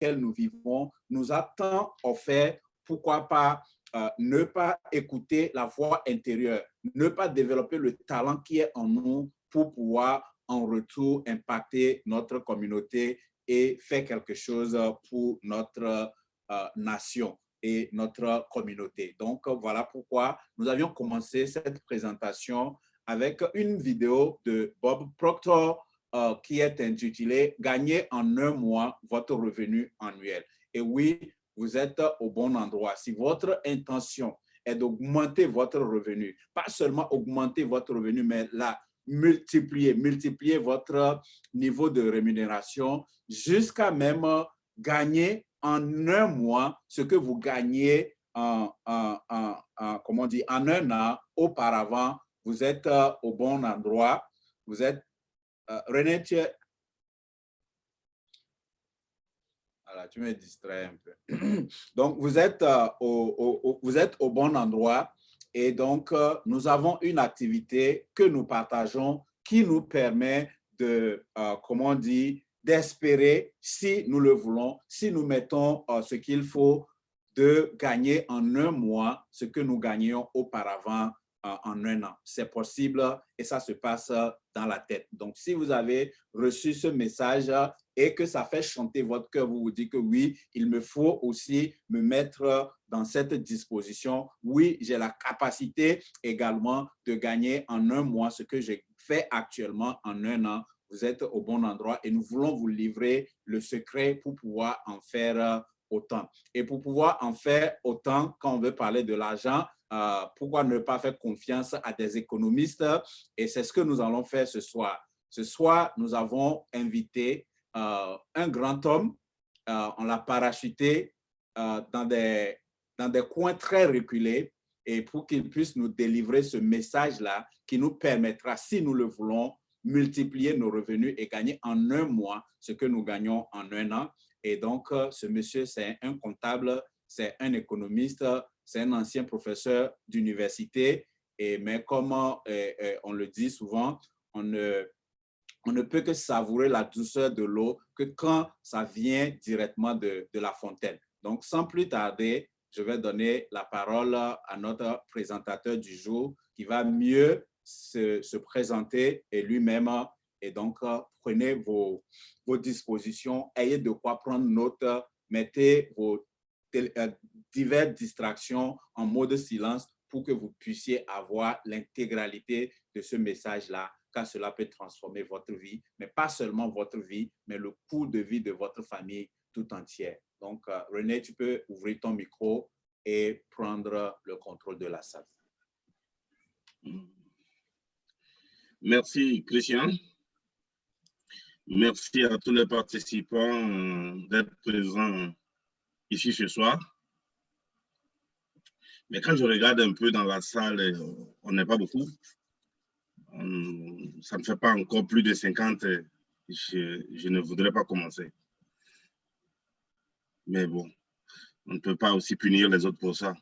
lequel nous vivons nous a tant offert, pourquoi pas ne pas écouter la voix intérieure, ne pas développer le talent qui est en nous pour pouvoir en retour impacter notre communauté et faire quelque chose pour notre nation et notre communauté. Donc, voilà pourquoi nous avions commencé cette présentation avec une vidéo de Bob Proctor qui est intitulée « Gagner en un mois votre revenu annuel ». Et oui, vous êtes au bon endroit. Si votre intention est d'augmenter votre revenu, pas seulement augmenter votre revenu, mais là, multiplier votre niveau de rémunération jusqu'à même gagner en un mois ce que vous gagnez comment on dit, en un an auparavant, vous êtes au bon endroit. Vous êtes, René, voilà, tu me distrais un peu. Donc, vous êtes au bon endroit et donc, nous avons une activité que nous partageons qui nous permet de, comment on dit, d'espérer, si nous le voulons, si nous mettons ce qu'il faut, de gagner en un mois ce que nous gagnions auparavant en un an. C'est possible et ça se passe dans la tête. Donc, si vous avez reçu ce message et que ça fait chanter votre cœur, vous vous dites que oui, il me faut aussi me mettre dans cette disposition. Oui, j'ai la capacité également de gagner en un mois ce que j'ai fait actuellement en un an. Vous êtes au bon endroit et nous voulons vous livrer le secret pour pouvoir en faire autant. Et pour pouvoir en faire autant, quand on veut parler de l'argent, pourquoi ne pas faire confiance à des économistes? Et c'est ce que nous allons faire ce soir. Ce soir, nous avons invité un grand homme. On l'a parachuté dans des coins très reculés et pour qu'il puisse nous délivrer ce message-là qui nous permettra, si nous le voulons, multiplier nos revenus et gagner en un mois ce que nous gagnons en un an. Et donc, ce monsieur, c'est un comptable, c'est un économiste, c'est un ancien professeur d'université. Mais comme on le dit souvent, on ne peut que savourer la douceur de l'eau que quand ça vient directement de la fontaine. Donc, sans plus tarder, je vais donner la parole à notre présentateur du jour qui va mieux se présenter et lui-même. Et donc, prenez vos dispositions, ayez de quoi prendre note, mettez vos diverses distractions en mode silence pour que vous puissiez avoir l'intégralité de ce message-là, car cela peut transformer votre vie, mais pas seulement votre vie, mais le cours de vie de votre famille tout entière. Donc, René, tu peux ouvrir ton micro et prendre le contrôle de la salle. Merci, Christian. Merci à tous les participants d'être présents ici ce soir. Mais quand je regarde un peu dans la salle, on n'est pas beaucoup. Ça ne fait pas encore plus de 50. Je ne voudrais pas commencer. Mais bon, on ne peut pas aussi punir les autres pour ça.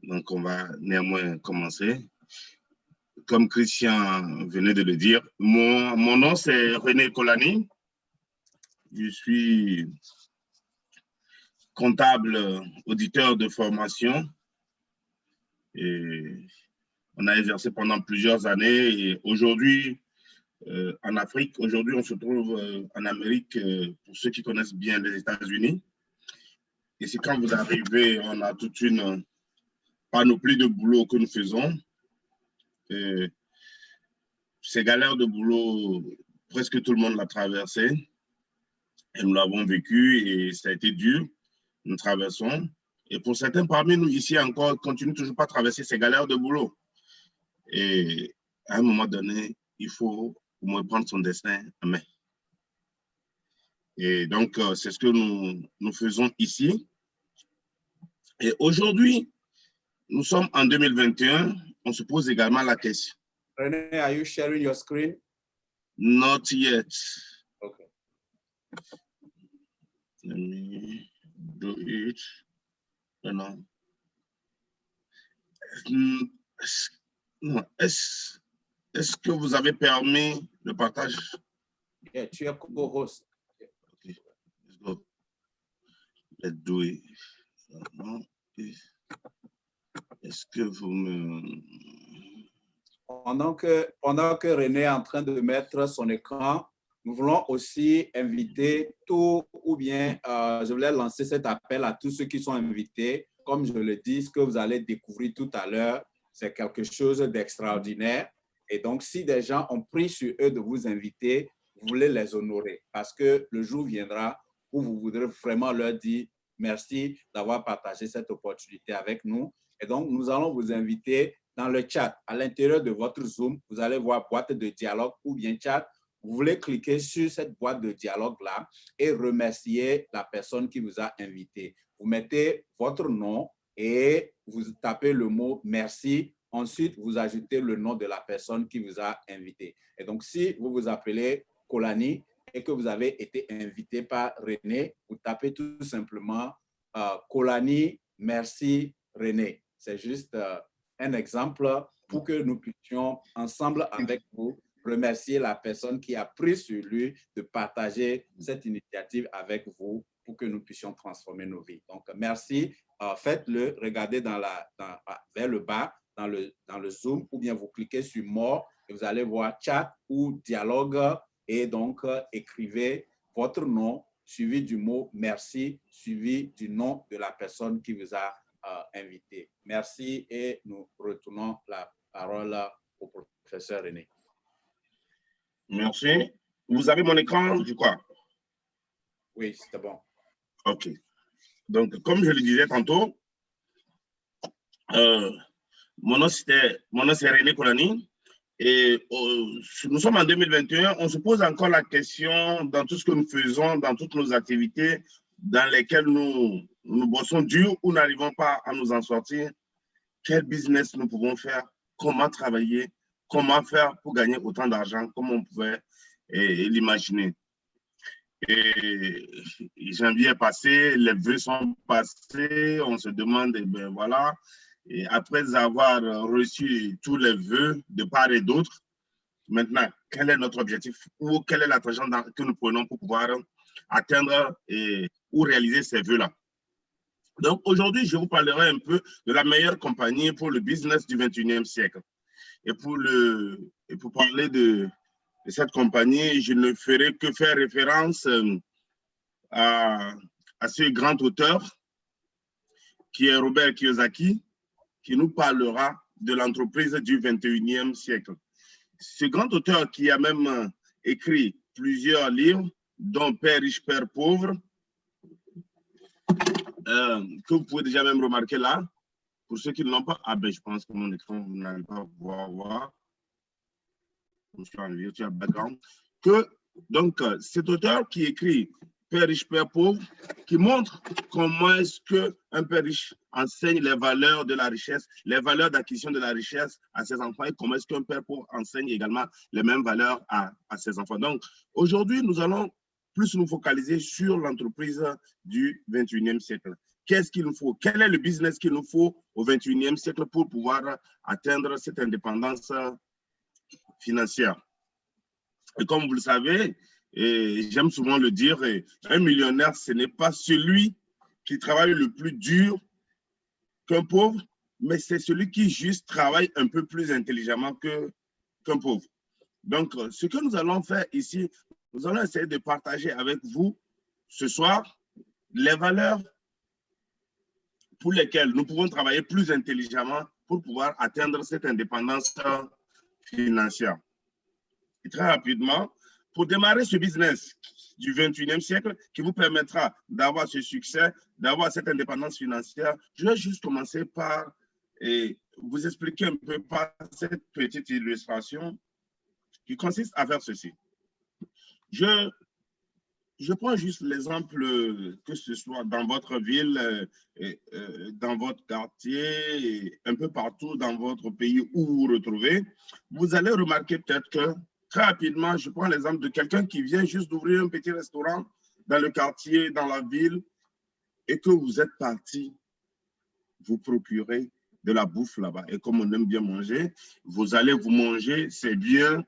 Donc, on va néanmoins commencer. Comme Christian venait de le dire, mon nom, c'est René Kolani. Je suis comptable, auditeur de formation. Et on a exercé pendant plusieurs années. Et aujourd'hui, en Afrique, aujourd'hui, on se trouve en Amérique, pour ceux qui connaissent bien les États-Unis. Et c'est quand vous arrivez, on a toute une panoplie de boulot que nous faisons. Et ces galères de boulot, presque tout le monde l'a traversé. Et nous l'avons vécu et ça a été dur. Nous traversons. Et pour certains parmi nous ici encore, continuent toujours pas à traverser ces galères de boulot. Et à un moment donné, il faut au moins prendre son destin en main. Et donc, c'est ce que nous faisons ici. Et aujourd'hui, nous sommes en 2021. On se pose également la question. René, are you sharing your screen? Not yet. Okay. Let me do it. Non. Est-ce que vous avez permis le partage? Yeah, tu es co-host. Okay. Let's go. doué. Est-ce que vous me... Pendant que René est en train de mettre son écran, nous voulons aussi inviter tout, ou bien je voulais lancer cet appel à tous ceux qui sont invités. Comme je le dis, ce que vous allez découvrir tout à l'heure, c'est quelque chose d'extraordinaire. Et donc, si des gens ont pris sur eux de vous inviter, vous voulez les honorer parce que le jour viendra où vous voudrez vraiment leur dire merci d'avoir partagé cette opportunité avec nous. Et donc, nous allons vous inviter dans le chat. À l'intérieur de votre Zoom, vous allez voir boîte de dialogue ou bien chat. Vous voulez cliquer sur cette boîte de dialogue-là et remercier la personne qui vous a invité. Vous mettez votre nom et vous tapez le mot « merci ». Ensuite, vous ajoutez le nom de la personne qui vous a invité. Et donc, si vous vous appelez Kolani et que vous avez été invité par René, vous tapez tout simplement Kolani, merci René. C'est juste un exemple pour que nous puissions ensemble avec vous remercier la personne qui a pris sur lui de partager cette initiative avec vous pour que nous puissions transformer nos vies. Donc, merci. Faites-le, regardez vers le bas dans le Zoom ou bien vous cliquez sur « More » et vous allez voir « Chat » ou « Dialogue » et donc écrivez votre nom suivi du mot « Merci » suivi du nom de la personne qui vous a invité. Merci et nous retournons la parole au professeur René. Merci. Vous avez mon écran, je crois. Oui, c'est bon. OK. Donc, comme je le disais tantôt, mon nom c'est René Kolani et nous sommes en 2021. On se pose encore la question dans tout ce que nous faisons, dans toutes nos activités dans lesquelles nous bossons dur ou n'arrivons pas à nous en sortir. Quel business nous pouvons faire? Comment travailler? Comment faire pour gagner autant d'argent comme on pouvait l'imaginer? Et janvier est passé, les vœux sont passés, on se demande, et ben voilà, et après avoir reçu tous les vœux de part et d'autre, maintenant, quel est notre objectif ou quelle est la trajectoire que nous prenons pour pouvoir atteindre ou réaliser ces vœux-là? Donc aujourd'hui, je vous parlerai un peu de la meilleure compagnie pour le business du 21e siècle. Et pour parler de cette compagnie, je ne ferai que faire référence à ce grand auteur qui est Robert Kiyosaki, qui nous parlera de l'entreprise du 21e siècle. Ce grand auteur qui a même écrit plusieurs livres, dont Père riche, Père pauvre, que vous pouvez déjà même remarquer là. Pour ceux qui ne l'ont pas, ben, je pense que mon écran, vous n'allez pas pouvoir voir. Je suis en virtual background. Donc, cet auteur qui écrit Père riche, Père pauvre, qui montre comment est-ce qu'un père riche enseigne les valeurs de la richesse, les valeurs d'acquisition de la richesse à ses enfants et comment est-ce qu'un père pauvre enseigne également les mêmes valeurs à ses enfants. Donc, aujourd'hui, nous allons plus nous focaliser sur l'entreprise du 21e siècle. Qu'est-ce qu'il nous faut? Quel est le business qu'il nous faut au 21e siècle pour pouvoir atteindre cette indépendance financière? Et comme vous le savez, et j'aime souvent le dire, un millionnaire, ce n'est pas celui qui travaille le plus dur qu'un pauvre, mais c'est celui qui juste travaille un peu plus intelligemment qu'un pauvre. Donc, ce que nous allons faire ici, nous allons essayer de partager avec vous ce soir les valeurs pour lesquelles nous pouvons travailler plus intelligemment pour pouvoir atteindre cette indépendance financière. Et très rapidement, pour démarrer ce business du 21e siècle qui vous permettra d'avoir ce succès, d'avoir cette indépendance financière, je vais juste commencer par vous expliquer un peu par cette petite illustration qui consiste à faire ceci. Je prends juste l'exemple que ce soit dans votre ville, dans votre quartier, un peu partout dans votre pays où vous vous retrouvez. Vous allez remarquer peut-être que très rapidement, je prends l'exemple de quelqu'un qui vient juste d'ouvrir un petit restaurant dans le quartier, dans la ville, et que vous êtes parti vous procurer de la bouffe là-bas. Et comme on aime bien manger, vous allez vous manger, c'est bien,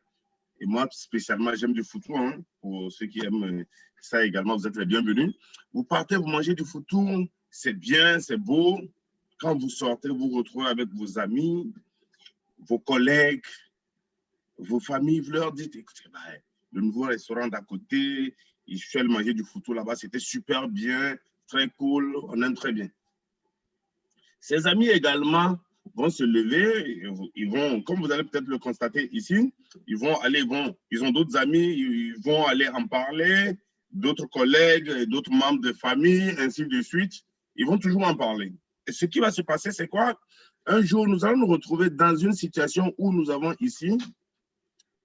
Et moi, spécialement, j'aime du foutou. Hein. Pour ceux qui aiment ça également, vous êtes les bienvenus. Vous partez, vous mangez du foutou, c'est bien, c'est beau. Quand vous sortez, vous vous retrouvez avec vos amis, vos collègues, vos familles, vous leur dites, écoutez, bah, le nouveau restaurant d'à côté, je suis allé manger du foutou là-bas, c'était super bien, très cool, on aime très bien. Ces amis également vont se lever, ils vont, comme vous allez peut-être le constater ici, ils ont d'autres amis, ils vont aller en parler, d'autres collègues, d'autres membres de famille, ainsi de suite, ils vont toujours en parler. Et ce qui va se passer, c'est quoi? Un jour, nous allons nous retrouver dans une situation où nous avons ici,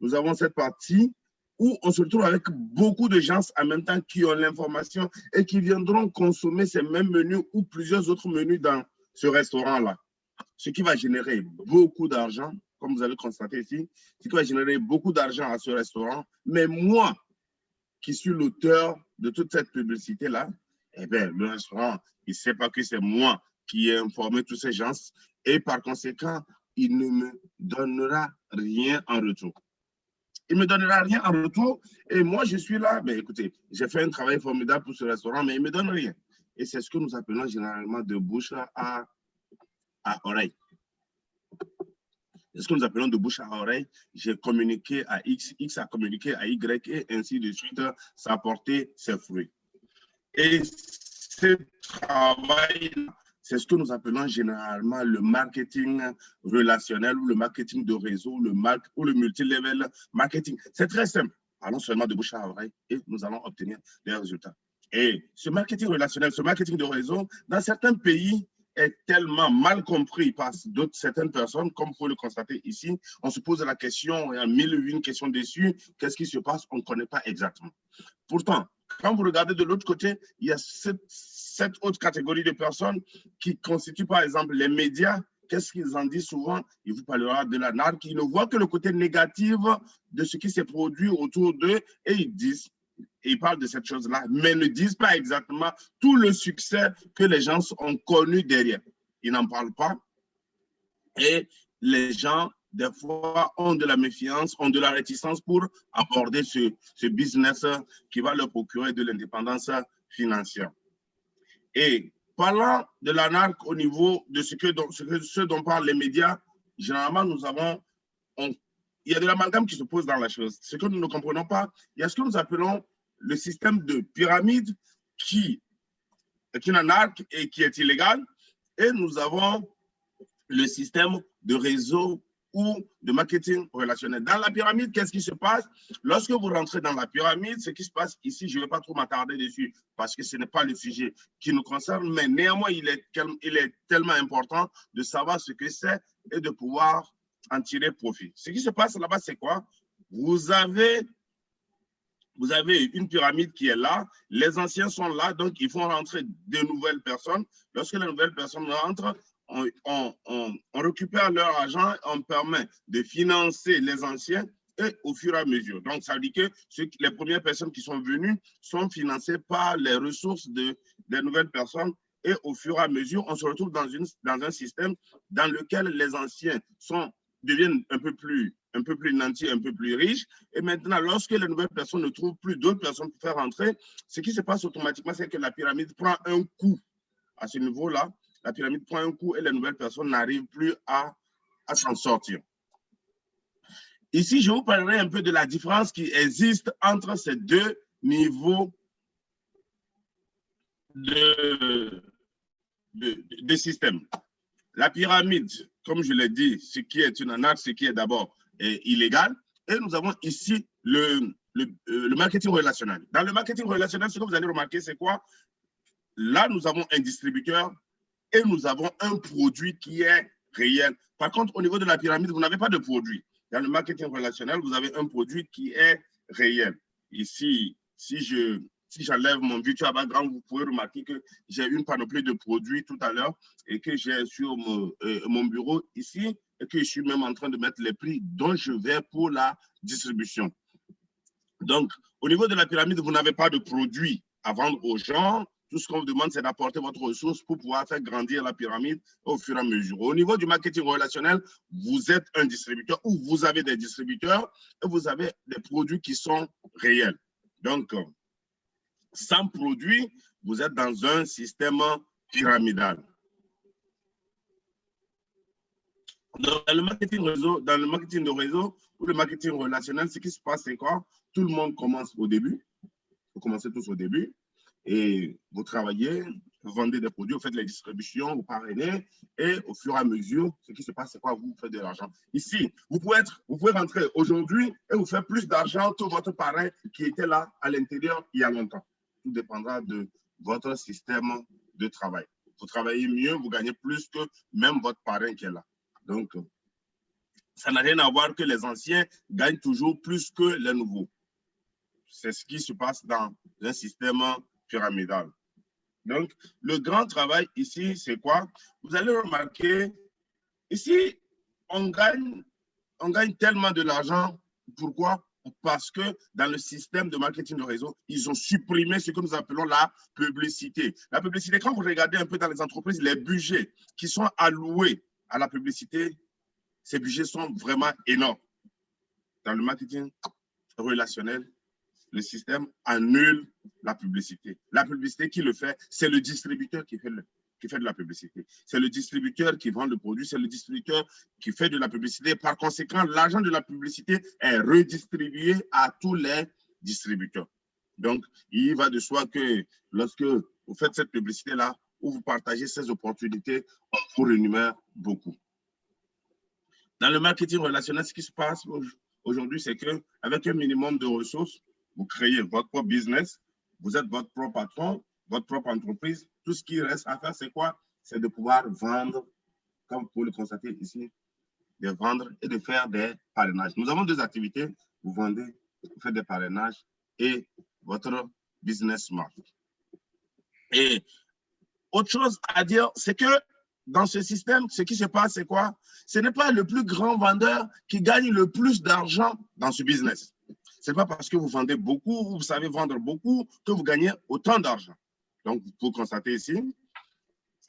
nous avons cette partie où on se retrouve avec beaucoup de gens en même temps qui ont l'information et qui viendront consommer ces mêmes menus ou plusieurs autres menus dans ce restaurant-là. Ce qui va générer beaucoup d'argent, comme vous allez constater ici, ce qui va générer beaucoup d'argent à ce restaurant. Mais moi, qui suis l'auteur de toute cette publicité-là, eh bien, le restaurant, il ne sait pas que c'est moi qui ai informé tous ces gens et par conséquent, il ne me donnera rien en retour. Il ne me donnera rien en retour et moi, je suis là, ben, écoutez, j'ai fait un travail formidable pour ce restaurant, mais il ne me donne rien. Et c'est ce que nous appelons généralement de bouche à oreille. C'est ce que nous appelons de bouche à oreille. J'ai communiqué à X, X a communiqué à Y et ainsi de suite, ça a porté ses fruits. Et ce travail, c'est ce que nous appelons généralement le marketing relationnel ou le marketing de réseau, ou le multilevel marketing. C'est très simple. Allons seulement de bouche à oreille et nous allons obtenir des résultats. Et ce marketing relationnel, ce marketing de réseau, dans certains pays, est tellement mal compris par certaines personnes, comme vous pouvez le constater ici. On se pose la question, il y a 1001 questions dessus. Qu'est-ce qui se passe? On ne connaît pas exactement. Pourtant, quand vous regardez de l'autre côté, il y a cette autre catégorie de personnes qui constituent, par exemple, les médias. Qu'est-ce qu'ils en disent souvent? Ils vous parleront de la narque. Ils ne voient que le côté négatif de ce qui s'est produit autour d'eux et ils disent, ils parlent de cette chose-là, mais ne disent pas exactement tout le succès que les gens ont connu derrière. Ils n'en parlent pas. Et les gens, des fois, ont de la méfiance, ont de la réticence pour aborder ce business qui va leur procurer de l'indépendance financière. Et parlant de la narque au niveau de ce dont parlent les médias, généralement, il y a de l'amalgame qui se pose dans la chose. Ce que nous ne comprenons pas, il y a ce que nous appelons le système de pyramide qui est une narque et qui est illégal. Et nous avons le système de réseau ou de marketing relationnel. Dans la pyramide, qu'est-ce qui se passe? Lorsque vous rentrez dans la pyramide, ce qui se passe ici, je ne vais pas trop m'attarder dessus parce que ce n'est pas le sujet qui nous concerne, mais néanmoins, il est tellement important de savoir ce que c'est et de pouvoir en tirer profit. Ce qui se passe là-bas, c'est quoi? Vous avez une pyramide qui est là, les anciens sont là, donc il faut rentrer de nouvelles personnes. Lorsque les nouvelles personnes rentrent, on récupère leur argent, on permet de financer les anciens et au fur et à mesure. Donc, ça veut dire que les premières personnes qui sont venues sont financées par les ressources des nouvelles personnes et au fur et à mesure, on se retrouve dans un système dans lequel les anciens deviennent un peu plus nantis, un peu plus riches. Et maintenant, lorsque les nouvelles personnes ne trouvent plus d'autres personnes pour faire rentrer, ce qui se passe automatiquement, c'est que la pyramide prend un coup à ce niveau-là. La pyramide prend un coup et les nouvelles personnes n'arrivent plus à s'en sortir. Ici, je vous parlerai un peu de la différence qui existe entre ces deux niveaux de système. La pyramide, comme je l'ai dit, ce qui est une arnaque, ce qui est d'abord illégal. Et nous avons ici le marketing relationnel. Dans le marketing relationnel, ce que vous allez remarquer, c'est quoi? Là, nous avons un distributeur et nous avons un produit qui est réel. Par contre, au niveau de la pyramide, vous n'avez pas de produit. Dans le marketing relationnel, vous avez un produit qui est réel. Ici, si j'enlève mon virtual background, vous pouvez remarquer que j'ai une panoplie de produits tout à l'heure et que j'ai sur mon bureau ici et que je suis même en train de mettre les prix dont je vais pour la distribution. Donc, au niveau de la pyramide, vous n'avez pas de produit à vendre aux gens. Tout ce qu'on vous demande, c'est d'apporter votre ressource pour pouvoir faire grandir la pyramide au fur et à mesure. Au niveau du marketing relationnel, vous êtes un distributeur ou vous avez des distributeurs et vous avez des produits qui sont réels. Donc, sans produit, vous êtes dans un système pyramidal. Dans le marketing de réseau ou le marketing relationnel, ce qui se passe, c'est quoi? Tout le monde commence au début. Vous commencez tous au début et vous travaillez, vous vendez des produits, vous faites les distributions, vous parrainez et au fur et à mesure, ce qui se passe, c'est quoi? Vous faites de l'argent. Ici, vous pouvez rentrer aujourd'hui et vous faire plus d'argent que votre parrain qui était là à l'intérieur il y a longtemps. Tout dépendra de votre système de travail. Vous travaillez mieux, vous gagnez plus que même votre parrain qui est là. Donc, ça n'a rien à voir que les anciens gagnent toujours plus que les nouveaux. C'est ce qui se passe dans un système pyramidal. Donc, le grand travail ici, c'est quoi? Vous allez remarquer, ici, on gagne tellement de l'argent. Pourquoi? Parce que dans le système de marketing de réseau, ils ont supprimé ce que nous appelons la publicité. La publicité, quand vous regardez un peu dans les entreprises, les budgets qui sont alloués à la publicité, ces budgets sont vraiment énormes. Dans le marketing relationnel, le système annule la publicité. La publicité, qui le fait? C'est le distributeur qui fait de la publicité. C'est le distributeur qui vend le produit, c'est le distributeur qui fait de la publicité. Par conséquent, l'argent de la publicité est redistribué à tous les distributeurs. Donc, il va de soi que lorsque vous faites cette publicité-là, ou vous partagez ces opportunités, on vous rémunère beaucoup. Dans le marketing relationnel, ce qui se passe aujourd'hui, c'est qu'avec un minimum de ressources, vous créez votre propre business, vous êtes votre propre patron, votre propre entreprise. Tout ce qui reste à faire, c'est quoi? C'est de pouvoir vendre, comme vous pouvez le constater ici, de vendre et de faire des parrainages. Nous avons deux activités. Vous vendez, vous faites des parrainages et votre business marque. Et autre chose à dire, c'est que dans ce système, ce qui se passe, c'est quoi? Ce n'est pas le plus grand vendeur qui gagne le plus d'argent dans ce business. Ce n'est pas parce que vous vendez beaucoup, vous savez vendre beaucoup, que vous gagnez autant d'argent. Donc, vous pouvez constater ici,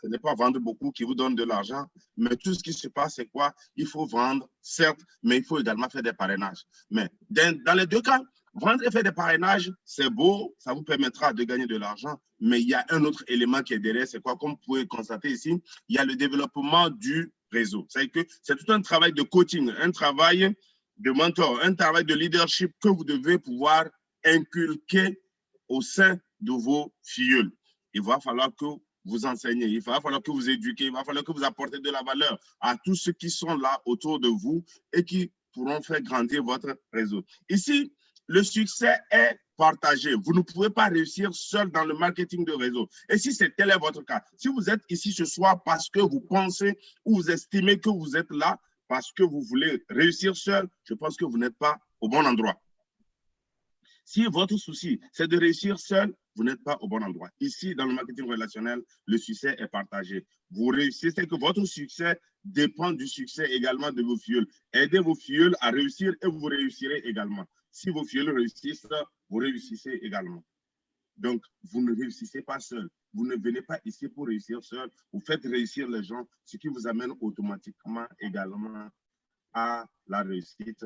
ce n'est pas vendre beaucoup qui vous donne de l'argent, mais tout ce qui se passe, c'est quoi? Il faut vendre, certes, mais il faut également faire des parrainages. Mais dans les deux cas, vendre et faire des parrainages, c'est beau, ça vous permettra de gagner de l'argent, mais il y a un autre élément qui est derrière, c'est quoi? Comme vous pouvez constater ici, il y a le développement du réseau. C'est que c'est tout un travail de coaching, un travail de mentor, un travail de leadership que vous devez pouvoir inculquer au sein de vos filleuls. Il va falloir que vous enseignez, il va falloir que vous éduquez, il va falloir que vous apportez de la valeur à tous ceux qui sont là autour de vous et qui pourront faire grandir votre réseau. Ici, le succès est partagé. Vous ne pouvez pas réussir seul dans le marketing de réseau. Et si tel est votre cas, si vous êtes ici ce soir parce que vous pensez ou vous estimez que vous êtes là parce que vous voulez réussir seul, je pense que vous n'êtes pas au bon endroit. Si votre souci, c'est de réussir seul, vous n'êtes pas au bon endroit. Ici, dans le marketing relationnel, le succès est partagé. Vous réussissez, c'est que votre succès dépend du succès également de vos filleuls. Aidez vos filleuls à réussir et vous réussirez également. Si vos filleuls réussissent, vous réussissez également. Donc, vous ne réussissez pas seul. Vous ne venez pas ici pour réussir seul. Vous faites réussir les gens, ce qui vous amène automatiquement également à la réussite.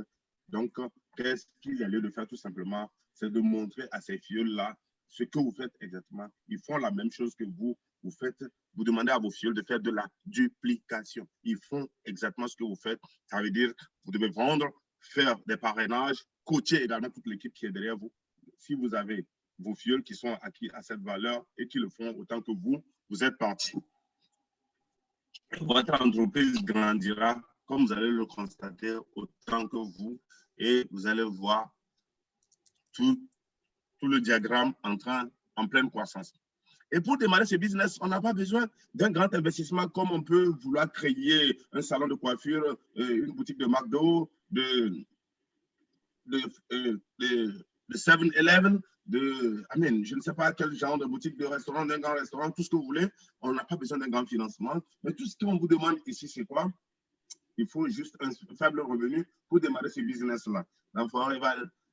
Donc, qu'est-ce qu'il y a lieu de faire tout simplement? C'est de montrer à ces filleuls-là ce que vous faites exactement. Ils font la même chose que vous. Vous demandez à vos filleuls de faire de la duplication. Ils font exactement ce que vous faites. Ça veut dire que vous devez vendre, faire des parrainages, coacher également toute l'équipe qui est derrière vous. Si vous avez vos filleuls qui sont acquis à cette valeur et qui le font autant que vous, vous êtes parti. Votre entreprise grandira, comme vous allez le constater, autant que vous, et vous allez voir tout le diagramme en pleine croissance. Et pour démarrer ce business, on n'a pas besoin d'un grand investissement comme on peut vouloir créer un salon de coiffure, une boutique de McDo, de 7-Eleven, je ne sais pas quel genre de boutique, de restaurant, d'un grand restaurant, tout ce que vous voulez. On n'a pas besoin d'un grand financement. Mais tout ce qu'on vous demande ici, c'est quoi? Il faut juste un faible revenu pour démarrer ce business-là.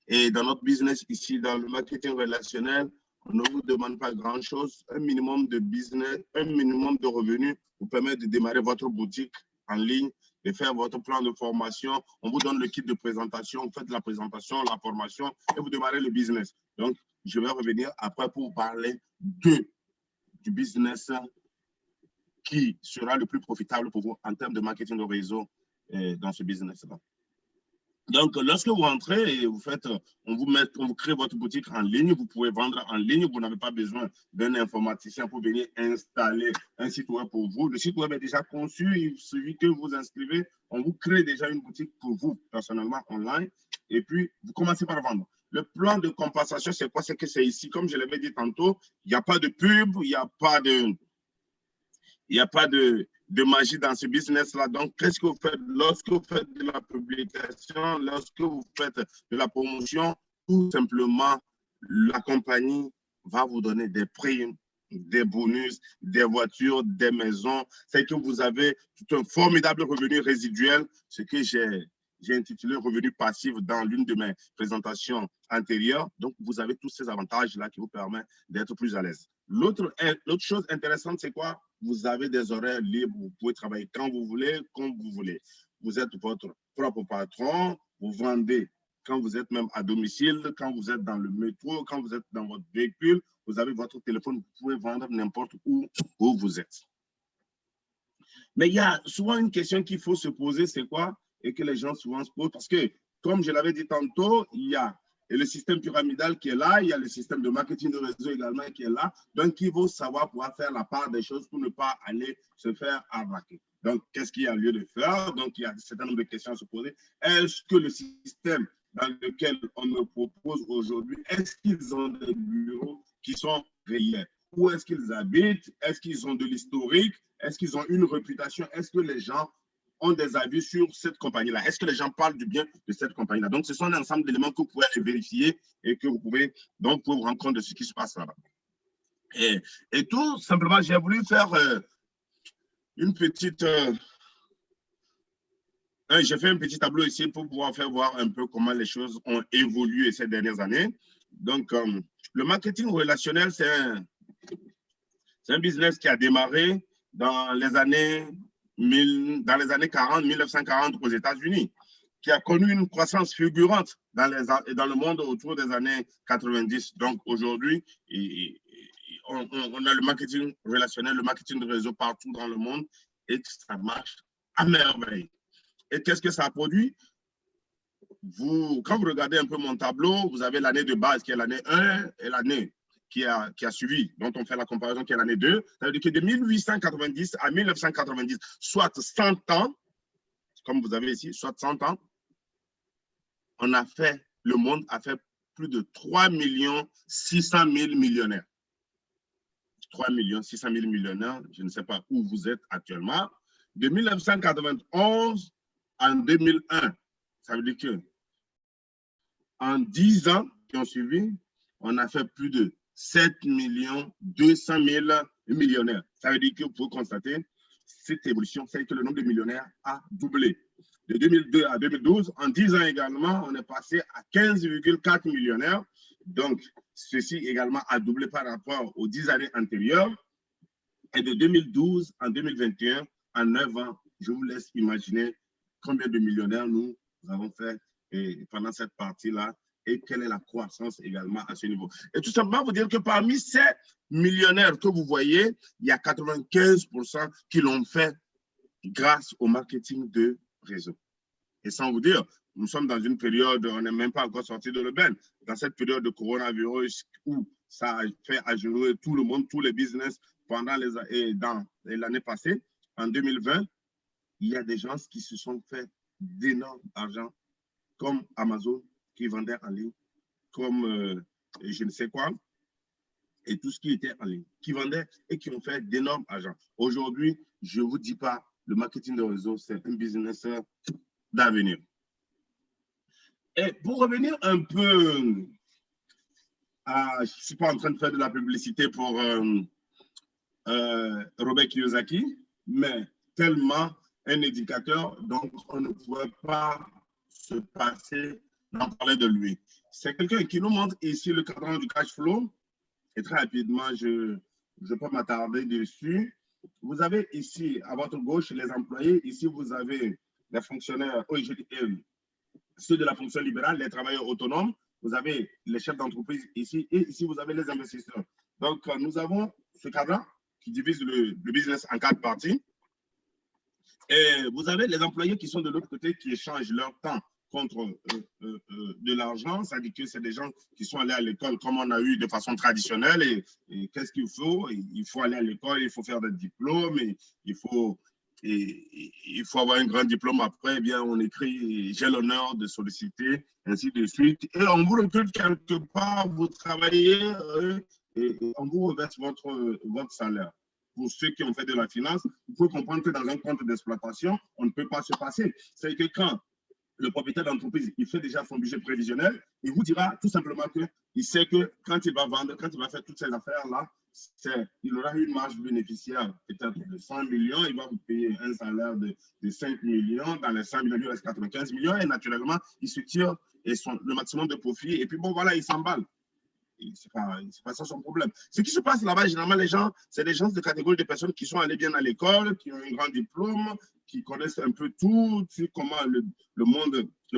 Et dans notre business ici, dans le marketing relationnel, On ne vous demande pas grand-chose. Un minimum de business, un minimum de revenus vous permet de démarrer votre boutique en ligne, de faire votre plan de formation. On vous donne le kit de présentation, vous faites la présentation, la formation et vous démarrez le business. Donc, je vais revenir après pour vous parler du business qui sera le plus profitable pour vous en termes de marketing de réseau dans ce business-là. Donc, lorsque vous rentrez et vous faites, on vous crée votre boutique en ligne, vous pouvez vendre en ligne, vous n'avez pas besoin d'un informaticien pour venir installer un site web pour vous. Le site web est déjà conçu, il suffit que vous inscrivez, on vous crée déjà une boutique pour vous, personnellement, online, et puis vous commencez par vendre. Le plan de compensation, c'est quoi? C'est que c'est ici, comme je l'avais dit tantôt, il n'y a pas de pub, il n'y a pas de magie dans ce business-là. Donc, qu'est-ce que vous faites? Lorsque vous faites de la publication, lorsque vous faites de la promotion, tout simplement, la compagnie va vous donner des primes, des bonus, des voitures, des maisons. C'est que vous avez tout un formidable revenu résiduel, ce que j'ai intitulé revenu passif dans l'une de mes présentations antérieures. Donc, vous avez tous ces avantages-là qui vous permettent d'être plus à l'aise. L'autre chose intéressante, c'est quoi? Vous avez des horaires libres, vous pouvez travailler quand vous voulez, comme vous voulez. Vous êtes votre propre patron, vous vendez quand vous êtes même à domicile, quand vous êtes dans le métro, quand vous êtes dans votre véhicule, vous avez votre téléphone, vous pouvez vendre n'importe où vous êtes. Mais il y a souvent une question qu'il faut se poser, c'est quoi? Et que les gens souvent se posent, parce que, comme je l'avais dit tantôt, il y a le système pyramidal qui est là, il y a le système de marketing de réseau également qui est là. Donc, il faut savoir pouvoir faire la part des choses pour ne pas aller se faire arnaquer. Donc, qu'est-ce qu'il y a lieu de faire? Donc, il y a un certain nombre de questions à se poser. Est-ce que le système dans lequel on me propose aujourd'hui, est-ce qu'ils ont des bureaux qui sont réels? Où est-ce qu'ils habitent? Est-ce qu'ils ont de l'historique? Est-ce qu'ils ont une réputation? Est-ce que les gens ont des avis sur cette compagnie-là? Est-ce que les gens parlent du bien de cette compagnie-là? Donc, ce sont un ensemble d'éléments que vous pouvez aller vérifier et que vous pouvez donc vous rendre compte de ce qui se passe là-bas. Et tout simplement, j'ai voulu faire une petite... j'ai fait un petit tableau ici pour pouvoir faire voir un peu comment les choses ont évolué ces dernières années. Donc, le marketing relationnel, c'est un business qui a démarré dans les années 40, 1940 aux États-Unis, qui a connu une croissance fulgurante dans le monde autour des années 90. Donc aujourd'hui, on a le marketing relationnel, le marketing de réseau partout dans le monde et ça marche à merveille. Et qu'est-ce que ça a produit? Quand vous regardez un peu mon tableau, vous avez l'année de base qui est l'année 1 et l'année qui a suivi, dont on fait la comparaison qui est l'année 2. Ça veut dire que de 1890 à 1990, soit 100 ans, comme vous avez ici, soit 100 ans, le monde a fait plus de 3 600 000 millionnaires. 3 600 000 millionnaires, je ne sais pas où vous êtes actuellement. De 1991 en 2001, ça veut dire que en 10 ans qui ont suivi, on a fait plus de 7 200 000 millionnaires. Ça veut dire que vous pouvez constater cette évolution, c'est que le nombre de millionnaires a doublé. De 2002 à 2012, en 10 ans également, on est passé à 15,4 millionnaires. Donc, ceci également a doublé par rapport aux 10 années antérieures. Et de 2012 à 2021, en 9 ans, je vous laisse imaginer combien de millionnaires nous avons fait pendant cette partie-là et quelle est la croissance également à ce niveau. Et tout simplement vous dire que parmi ces millionnaires que vous voyez, il y a 95% qui l'ont fait grâce au marketing de réseau. Et sans vous dire, nous sommes dans une période, on n'est même pas encore sorti de l'aubaine, dans cette période de coronavirus où ça a fait ajouter tout le monde, tous les business pendant l'année passée, en 2020, il y a des gens qui se sont fait d'énormes argent, comme Amazon qui vendait en ligne, comme je ne sais quoi, et tout ce qui était en ligne, qui vendaient et qui ont fait d'énormes argent. Aujourd'hui, je ne vous dis pas, le marketing de réseau, c'est un business d'avenir. Et pour revenir un peu je ne suis pas en train de faire de la publicité pour Robert Kiyosaki, mais tellement un éducateur, donc on ne pouvait pas se passer d'en parler de lui. C'est quelqu'un qui nous montre ici le cadran du cash flow et très rapidement, je peux m'attarder dessus. Vous avez ici, à votre gauche, les employés. Ici, vous avez les fonctionnaires, ceux de la fonction libérale, les travailleurs autonomes. Vous avez les chefs d'entreprise ici, et ici, vous avez les investisseurs. Donc, nous avons ce cadre qui divise le business en 4 parties. Et vous avez les employés qui sont de l'autre côté, qui échangent leur temps contre de l'argent. C'est-à-dire que c'est des gens qui sont allés à l'école comme on a eu de façon traditionnelle. Et qu'est-ce qu'il faut? Il faut aller à l'école, il faut faire des diplômes, et il faut avoir un grand diplôme. Après, eh bien, on écrit « j'ai l'honneur de solliciter », ainsi de suite. Et on vous recrute quelque part, vous travaillez et on vous reverse votre salaire. Pour ceux qui ont fait de la finance, il faut comprendre que dans un compte d'exploitation, on ne peut pas se passer. C'est que quand le propriétaire d'entreprise, il fait déjà son budget prévisionnel, il vous dira tout simplement qu'il sait que quand il va vendre, quand il va faire toutes ces affaires-là, il aura une marge bénéficiaire peut-être de 100 millions, il va vous payer un salaire de 5 millions, dans les 100 millions, il reste 95 millions, et naturellement, il se tire le maximum de profit, et puis bon, voilà, il s'emballe. C'est pas ça son problème. Ce qui se passe là-bas, généralement, les gens, c'est des gens de catégorie de personnes qui sont allées bien à l'école, qui ont un grand diplôme, qui connaissent un peu tout, comment le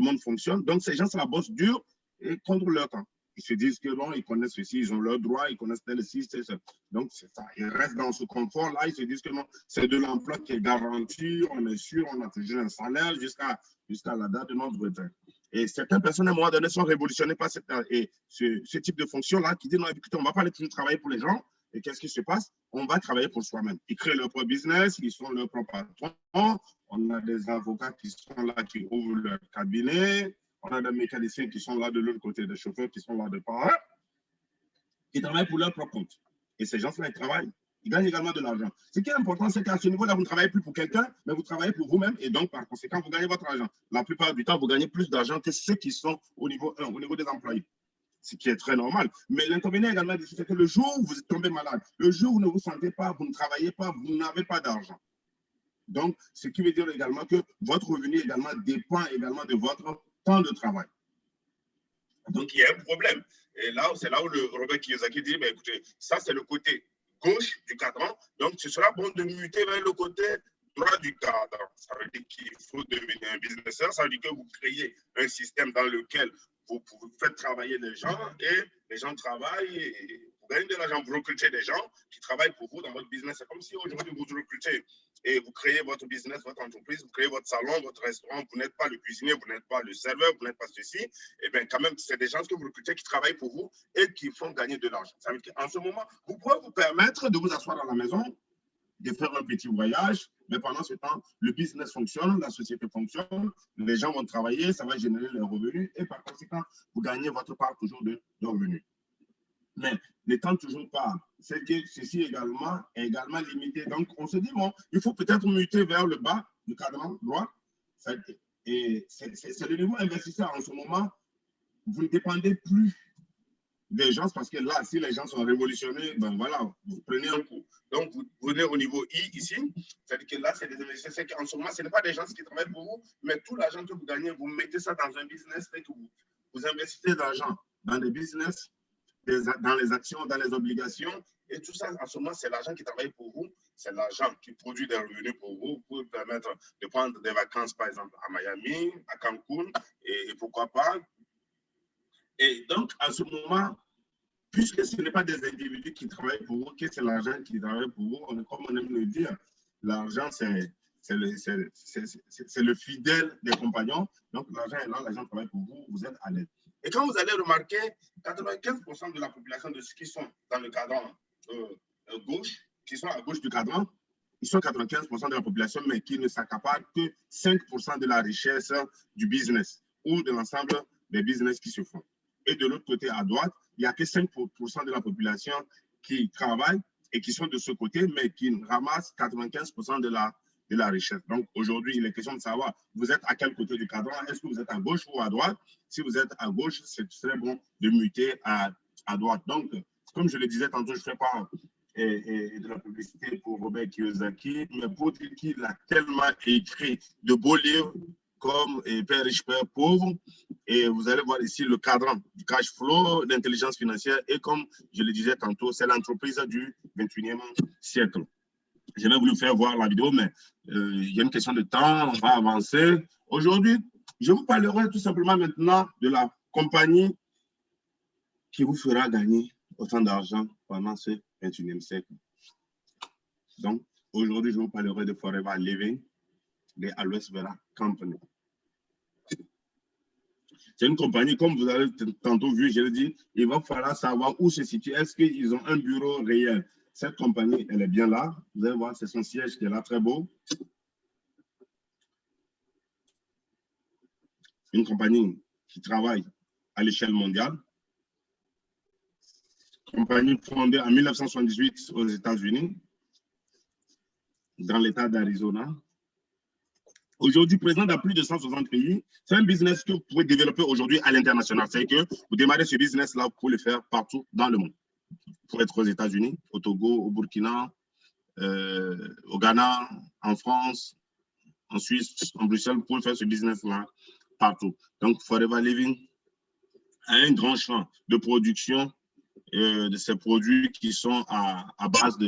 monde fonctionne. Donc, ces gens, ça la bosse dure et contre leur temps. Ils se disent que bon, ils connaissent ceci, ils ont leurs droits, ils connaissent tel ci, c'est ça. Donc, c'est ça. Ils restent dans ce confort-là, ils se disent que non, c'est de l'emploi qui est garanti, on est sûr, on a toujours un salaire jusqu'à la date de notre retraite. Et certaines personnes, à un moment donné, sont révolutionnées par ce type de fonction-là, qui dit non, écoutez, on ne va pas aller travailler pour les gens. Et qu'est-ce qui se passe? On va travailler pour soi-même. Ils créent leur propre business, ils sont leurs propres patrons. On a des avocats qui sont là, qui ouvrent leur cabinet. On a des mécaniciens qui sont là de l'autre côté, des chauffeurs qui sont là de part. Ils travaillent pour leur propre compte. Et ces gens-là, ils travaillent. Ils gagnent également de l'argent. Ce qui est important, c'est qu'à ce niveau-là, vous ne travaillez plus pour quelqu'un, mais vous travaillez pour vous-même. Et donc, par conséquent, vous gagnez votre argent. La plupart du temps, vous gagnez plus d'argent que ceux qui sont au niveau 1, au niveau des employés. Ce qui est très normal. Mais l'inconvénient également, c'est que le jour où vous êtes tombé malade, le jour où vous ne vous sentez pas, vous ne travaillez pas, vous n'avez pas d'argent. Donc, ce qui veut dire également que votre revenu également dépend également de votre temps de travail. Donc, il y a un problème. Et là, c'est là où le Robert Kiyosaki dit, ben, écoutez, ça, c'est le côté gauche du cadran. Donc, ce sera bon de muter vers le côté droit du cadran. Ça veut dire qu'il faut devenir un businesseur. Ça veut dire que vous créez un système dans lequel vous faites travailler les gens et les gens travaillent et vous gagnez de l'argent. Vous recrutez des gens qui travaillent pour vous dans votre business. C'est comme si aujourd'hui, vous recrutez et vous créez votre business, votre entreprise, vous créez votre salon, votre restaurant. Vous n'êtes pas le cuisinier, vous n'êtes pas le serveur, vous n'êtes pas ceci. Et bien, quand même, c'est des gens que vous recrutez qui travaillent pour vous et qui font gagner de l'argent. Ça veut dire qu'en ce moment, vous pouvez vous permettre de vous asseoir dans la maison, de faire un petit voyage, mais pendant ce temps, le business fonctionne, la société fonctionne, les gens vont travailler, ça va générer leurs revenus et par conséquent, vous gagnez votre part toujours de revenus. Mais n'étant toujours pas, c'est que ceci également est également limité. Donc, on se dit, bon, il faut peut-être muter vers le bas du cadran droit. Et c'est le niveau investisseur en ce moment. Vous ne dépendez plus des gens parce que là, si les gens sont révolutionnés, ben voilà, vous prenez un coup. Donc, vous venez au niveau I ici, c'est-à-dire que là, c'est des investisseurs qui, en ce moment, ce n'est pas des gens qui travaillent pour vous, mais tout l'argent que vous gagnez, vous mettez ça dans un business, fait que vous investissez de l'argent dans des business, dans les actions, dans les obligations, et tout ça, en ce moment, c'est l'argent qui travaille pour vous, c'est l'argent qui produit des revenus pour vous vous permettre de prendre des vacances, par exemple, à Miami, à Cancun, et pourquoi pas. Et donc, à ce moment, puisque ce n'est pas des individus qui travaillent pour vous, que c'est l'argent qui travaille pour vous, comme on aime le dire, l'argent, c'est le fidèle des compagnons. Donc, l'argent est là, l'argent travaille pour vous, vous êtes à l'aise. Et quand vous allez remarquer, 95% de la population de ceux qui sont dans le cadran gauche, qui sont à gauche du cadran, ils sont 95% de la population, mais qui ne s'accaparent que 5% de la richesse du business ou de l'ensemble des business qui se font. Et de l'autre côté, à droite, il n'y a que 5% de la population qui travaille et qui sont de ce côté, mais qui ramassent 95% de la richesse. Donc, aujourd'hui, il est question de savoir, vous êtes à quel côté du cadran? Est-ce que vous êtes à gauche ou à droite? Si vous êtes à gauche, c'est très bon de muter à droite. Donc, comme je le disais tantôt, je ne fais pas de la publicité pour Robert Kiyosaki, mais pour dire qu'il a tellement écrit de beaux livres comme Père riche, Père pauvre. Et vous allez voir ici le cadran du cash flow, l'intelligence financière. Et comme je le disais tantôt, c'est l'entreprise du 21e siècle. J'ai même voulu faire voir la vidéo, mais il y a une question de temps, on va avancer. Aujourd'hui, je vous parlerai tout simplement maintenant de la compagnie qui vous fera gagner autant d'argent pendant ce 21e siècle. Donc, aujourd'hui, je vous parlerai de Forever Living, de Aloes Vera Company. C'est une compagnie, comme vous avez tantôt vu, je l'ai dit, il va falloir savoir où se situe. Est-ce qu'ils ont un bureau réel? Cette compagnie, elle est bien là. Vous allez voir, c'est son siège qui est là, très beau. Une compagnie qui travaille à l'échelle mondiale. Compagnie fondée en 1978 aux États-Unis, dans l'État d'Arizona. Aujourd'hui, présent dans plus de 160 pays, c'est un business que vous pouvez développer aujourd'hui à l'international. C'est que vous démarrez ce business-là, vous pouvez le faire partout dans le monde. Vous pouvez être aux États-Unis, au Togo, au Burkina, au Ghana, en France, en Suisse, en Bruxelles, vous pouvez faire ce business-là partout. Donc, Forever Living a un grand champ de production de ces produits qui sont à base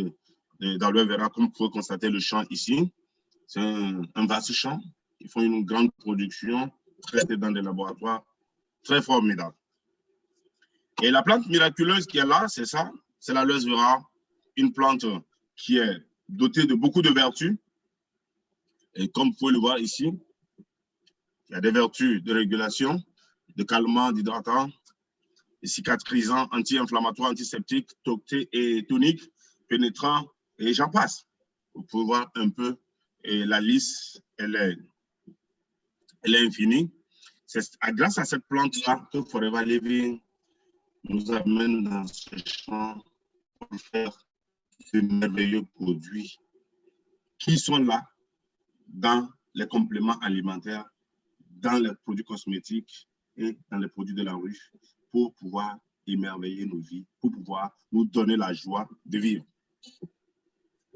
d'aloe vera, comme vous pouvez constater le champ ici. C'est un vaste champ. Ils font une grande production traitée dans des laboratoires très formidables. Et la plante miraculeuse qui est là, c'est ça, c'est l'aloe vera, une plante qui est dotée de beaucoup de vertus. Et comme vous pouvez le voir ici, il y a des vertus de régulation, de calmant, d'hydratant, de cicatrisant, anti-inflammatoire, antiseptique, et tonique, pénétrant, et j'en passe. Vous pouvez voir un peu, et la liste, elle est infinie. C'est grâce à cette plante-là que Forever Living nous amène dans ce champ pour faire de merveilleux produits qui sont là dans les compléments alimentaires, dans les produits cosmétiques et dans les produits de la ruche pour pouvoir émerveiller nos vies, pour pouvoir nous donner la joie de vivre.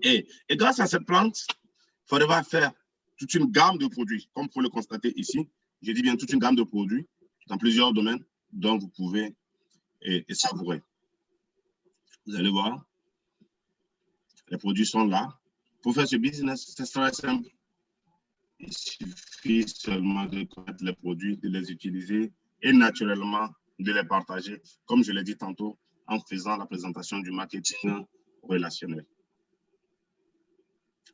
Et grâce à cette plante, Forever faire toute une gamme de produits, comme vous pouvez le constater ici. Je dis bien toute une gamme de produits dans plusieurs domaines dont vous pouvez savourer. Vous allez voir, les produits sont là. Pour faire ce business, c'est très simple. Il suffit seulement de connaître les produits, de les utiliser et naturellement de les partager, comme je l'ai dit tantôt, en faisant la présentation du marketing relationnel.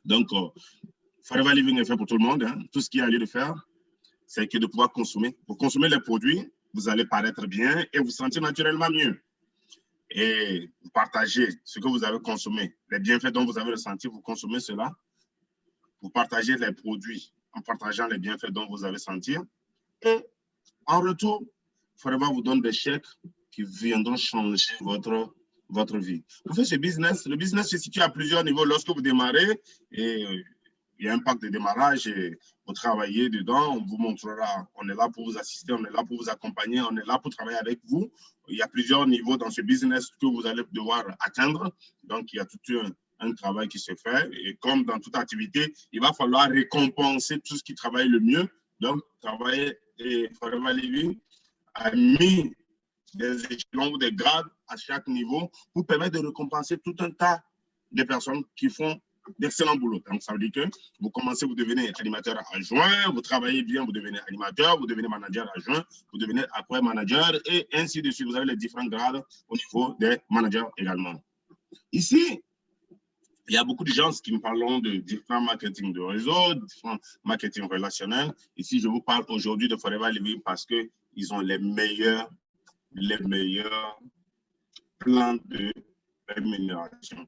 Donc, Forever Living est fait pour tout le monde. Hein. Tout ce qu'il y a lieu de faire, c'est que de pouvoir consommer. Pour consommer les produits, vous allez paraître bien et vous sentir naturellement mieux. Et vous partagez ce que vous avez consommé, les bienfaits dont vous avez ressenti, vous consommez cela. Vous partagez les produits en partageant les bienfaits dont vous avez senti. Et en retour, Forever vous donne des chèques qui viendront changer votre vie. Pour faire ce business, le business se situe à plusieurs niveaux. Lorsque vous démarrez, et il y a un pack de démarrage et vous travaillez dedans, on vous montrera, on est là pour vous assister, on est là pour vous accompagner, on est là pour travailler avec vous. Il y a plusieurs niveaux dans ce business que vous allez devoir atteindre. Donc, il y a tout un travail qui se fait. Et comme dans toute activité, il va falloir récompenser tout ce qui travaille le mieux. Donc, travailler et Forever Living a mis des échelons ou des grades à chaque niveau pour permettre de récompenser tout un tas de personnes qui font d'excellents boulots. Donc, ça veut dire que vous commencez, vous devenez animateur adjoint, vous travaillez bien, vous devenez animateur, vous devenez manager adjoint, vous devenez après manager et ainsi de suite. Vous avez les différents grades au niveau des managers également. Ici, il y a beaucoup de gens qui me parlent de différents marketing de réseau, différents marketing relationnels. Ici, je vous parle aujourd'hui de Forever Living parce qu'ils ont les meilleurs plans de rémunération.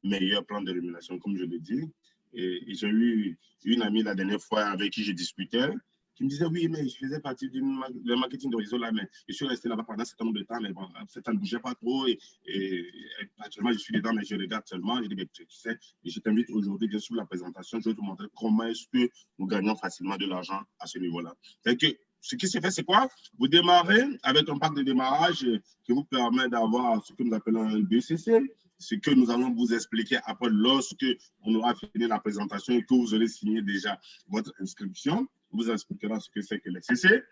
Meilleur plan de rémunération, comme je l'ai dit. Et j'ai eu une amie la dernière fois avec qui je discutais, qui me disait, oui, mais je faisais partie du marketing de réseau là, mais je suis resté là-bas pendant un certain nombre de temps, mais bon, ça ne bougeait pas trop. Et actuellement, je suis dedans, mais je regarde seulement. Je dis, mais tu sais, je t'invite aujourd'hui, bien sûr, la présentation, je vais te montrer comment est-ce que nous gagnons facilement de l'argent à ce niveau-là. C'est que ce qui se fait, c'est quoi? Vous démarrez avec un pack de démarrage qui vous permet d'avoir ce que nous appelons un BCC, ce que nous allons vous expliquer après lorsque on aura fini la présentation et que vous aurez signé déjà votre inscription. vous expliquera ce que c'est que les CC.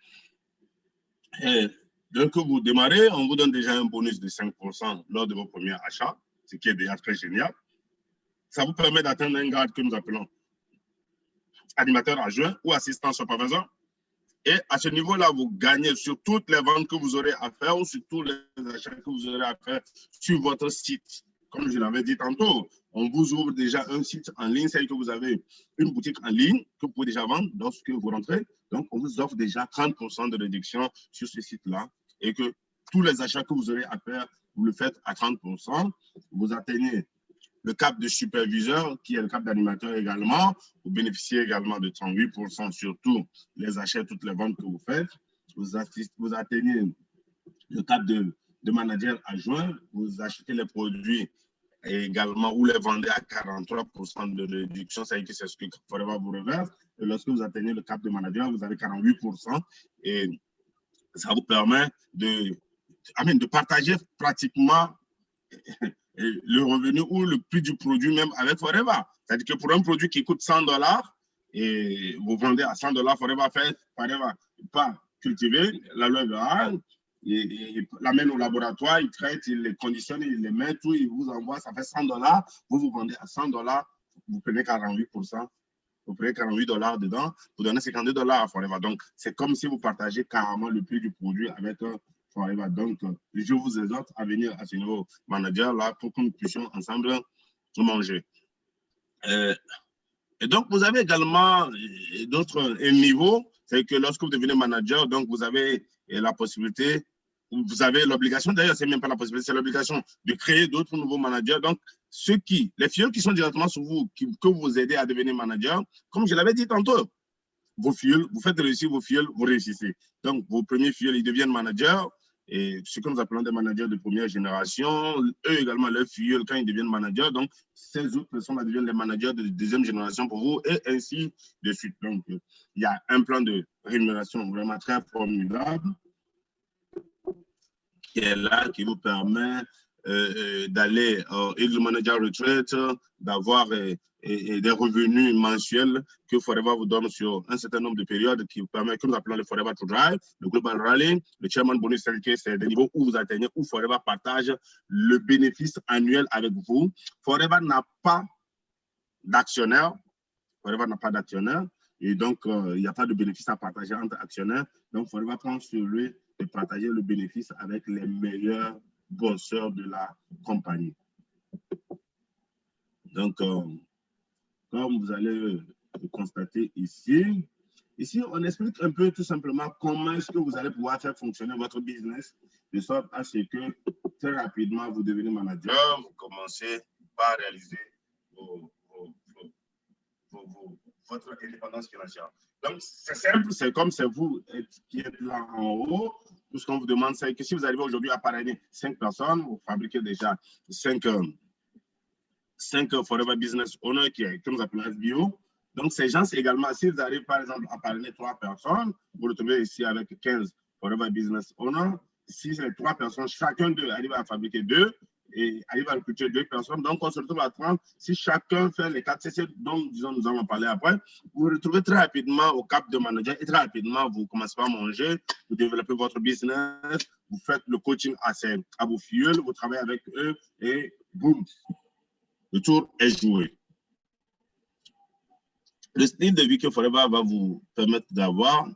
Et dès que vous démarrez, on vous donne déjà un bonus de 5% lors de vos premiers achats, ce qui est déjà très génial. Ça vous permet d'atteindre un grade que nous appelons animateur adjoint ou assistant superviseur. Et à ce niveau-là, vous gagnez sur toutes les ventes que vous aurez à faire ou sur tous les achats que vous aurez à faire sur votre site. Comme je l'avais dit tantôt, on vous ouvre déjà un site en ligne, c'est-à-dire que vous avez une boutique en ligne que vous pouvez déjà vendre lorsque vous rentrez. Donc, on vous offre déjà 30% de réduction sur ce site-là et que tous les achats que vous aurez à faire, vous le faites à 30%. Vous atteignez le cap de superviseur, qui est le cap d'animateur également. Vous bénéficiez également de 38% sur tous les achats, toutes les ventes que vous faites. Vous atteignez le cap de manager adjoint. Vous achetez les produits et également, vous les vendez à 43% de réduction. Ça veut dire que c'est ce que Forever vous reverse. Et lorsque vous atteignez le cap de manager, vous avez 48%. Et ça vous permet de partager pratiquement le revenu ou le prix du produit même avec Forever. C'est-à-dire que pour un produit qui coûte $100 et vous vendez à $100, Forever pas cultiver, la loi virale, il l'amène au laboratoire, il traite, il les conditionne, il les met, tout, il vous envoie, ça fait $100, vous vendez à $100, vous prenez 48%, vous prenez $48 dedans, vous donnez $52 à Forever. Donc, c'est comme si vous partagez carrément le prix du produit avec Forever. Donc, je vous exhorte à venir à ce niveau manager là pour que nous puissions ensemble manger. Et donc, vous avez également d'autres niveaux. C'est que lorsque vous devenez manager, donc vous avez la possibilité, vous avez l'obligation, d'ailleurs, c'est même pas la possibilité, c'est l'obligation de créer d'autres nouveaux managers. Donc, les filles qui sont directement sur vous, que vous aidez à devenir manager, comme je l'avais dit tantôt, vos filles, vous faites réussir vos filles, vous réussissez. Donc, vos premiers filles, ils deviennent managers. Et ce que nous appelons des managers de première génération, eux également, leurs filles, quand ils deviennent managers, donc ces autres personnes deviennent les managers de deuxième génération pour vous, et ainsi de suite. Donc, il y a un plan de rémunération vraiment très formidable qui est là, qui vous permet d'aller et le manager retraite, d'avoir des revenus mensuels que Forever vous donne sur un certain nombre de périodes qui vous permet, que nous appelons le Forever to Drive, le Global Rally, le Chairman Bonus, c'est des niveaux où vous atteignez, où Forever partage le bénéfice annuel avec vous. Forever n'a pas d'actionnaire. Forever n'a pas d'actionnaire. Et donc, il n'y a pas de bénéfice à partager entre actionnaires. Donc, Forever prend sur lui de partager le bénéfice avec les meilleurs bosseurs de la compagnie. Donc, comme vous allez le constater ici, on explique un peu tout simplement comment est-ce que vous allez pouvoir faire fonctionner votre business de sorte à ce que très rapidement, vous devenez manager, vous commencez par réaliser votre indépendance financière. Donc, c'est simple, c'est comme c'est vous qui êtes là en haut. Tout ce qu'on vous demande, c'est que si vous arrivez aujourd'hui à parrainer 5 personnes, vous fabriquez déjà 5 Forever Business Owners que nous appelons FBO. Donc, ces gens également, si vous arrivez par exemple à parrainer 3 personnes, vous vous retrouvez ici avec 15 Forever Business Owners. Si ces 3 personnes, chacun d'eux arrive à fabriquer 2, et arrive à recruter 2 personnes. Donc, on se retrouve à 30. Si chacun fait les 4 CC dont disons, nous allons parler après, vous vous retrouvez très rapidement au cap de manager et très rapidement, vous commencez à manger, vous développez votre business, vous faites le coaching à vos filles, vous travaillez avec eux et boum, le tour est joué. Le style de vie que Forever va vous permettre d'avoir,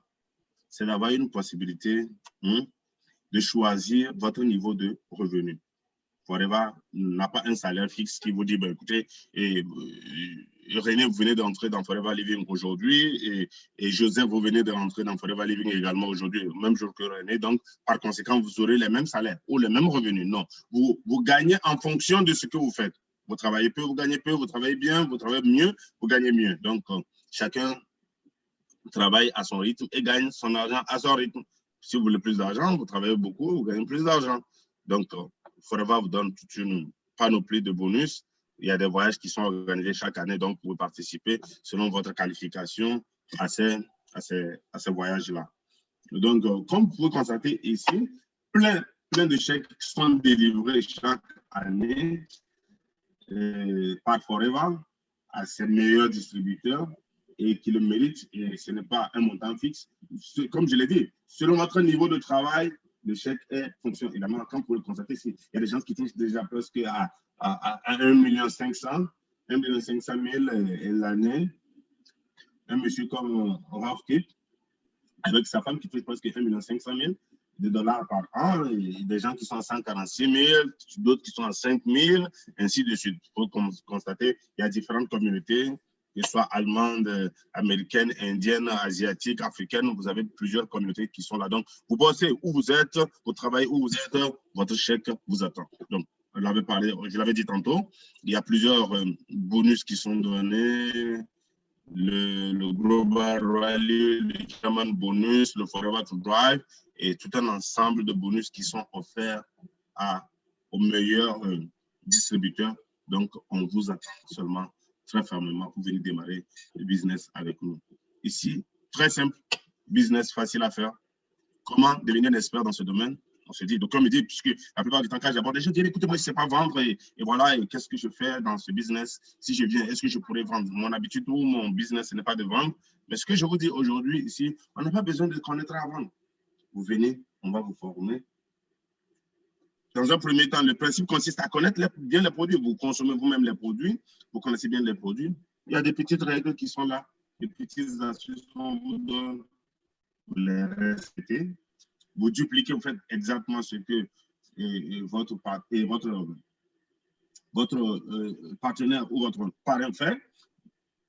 c'est d'avoir une possibilité de choisir votre niveau de revenu. Forever n'a pas un salaire fixe qui vous dit, ben, écoutez, René, vous venez d'entrer dans Forever Living aujourd'hui et Joseph, vous venez d'entrer dans Forever Living également aujourd'hui, le même jour que René. Donc, par conséquent, vous aurez les mêmes salaires ou les mêmes revenus. Non, vous gagnez en fonction de ce que vous faites. Vous travaillez peu, vous gagnez peu, vous travaillez bien, vous travaillez mieux, vous gagnez mieux. Donc, chacun travaille à son rythme et gagne son argent à son rythme. Si vous voulez plus d'argent, vous travaillez beaucoup, vous gagnez plus d'argent. Donc, Forever vous donne toute une panoplie de bonus. Il y a des voyages qui sont organisés chaque année, donc vous pouvez participer selon votre qualification à ces voyages-là. Donc, comme vous pouvez constater ici, plein de chèques sont délivrés chaque année par Forever à ses meilleurs distributeurs. et qui le méritent, et ce n'est pas un montant fixe. Comme je l'ai dit, selon votre niveau de travail, le chèque fonctionne également. Quand vous le constatez, il y a des gens qui touchent déjà presque à 1 500 000 l'année. Un monsieur comme Ralph Kipp, avec sa femme qui touche presque 1 500 000 $ par an, et des gens qui sont à 146 000, d'autres qui sont à 5 000, ainsi de suite. Il faut constater qu'il y a différentes communautés, que ce soit allemandes, américaines, indiennes, asiatiques, africaines. Vous avez plusieurs communautés qui sont là. Donc, vous bossez où vous êtes, vous travaillez où vous êtes, votre chèque vous attend. Donc, je l'avais dit tantôt, il y a plusieurs bonus qui sont donnés. Le Global Rally, le German Bonus, le Forever to Drive, et tout un ensemble de bonus qui sont offerts aux meilleurs distributeurs. Donc, on vous attend seulement très fermement pour venir démarrer le business avec nous. Ici, très simple, business facile à faire. Comment devenir un expert dans ce domaine? On se dit, donc on me dit, puisque la plupart du temps, quand j'aborde les gens, je dis, écoutez, moi, je ne sais pas vendre, et voilà, et qu'est-ce que je fais dans ce business? Si je viens, est-ce que je pourrais vendre? Mon habitude ou mon business, ce n'est pas de vendre. Mais ce que je vous dis aujourd'hui, ici, on n'a pas besoin de connaître à vendre. Vous venez, on va vous former. Dans un premier temps, le principe consiste à connaître bien les produits. Vous consommez vous-même les produits, vous connaissez bien les produits. Il y a des petites règles qui sont là, des petites astuces qu'on vous donne, vous les respectez. Vous dupliquez, vous faites exactement ce que votre partenaire ou votre parrain fait.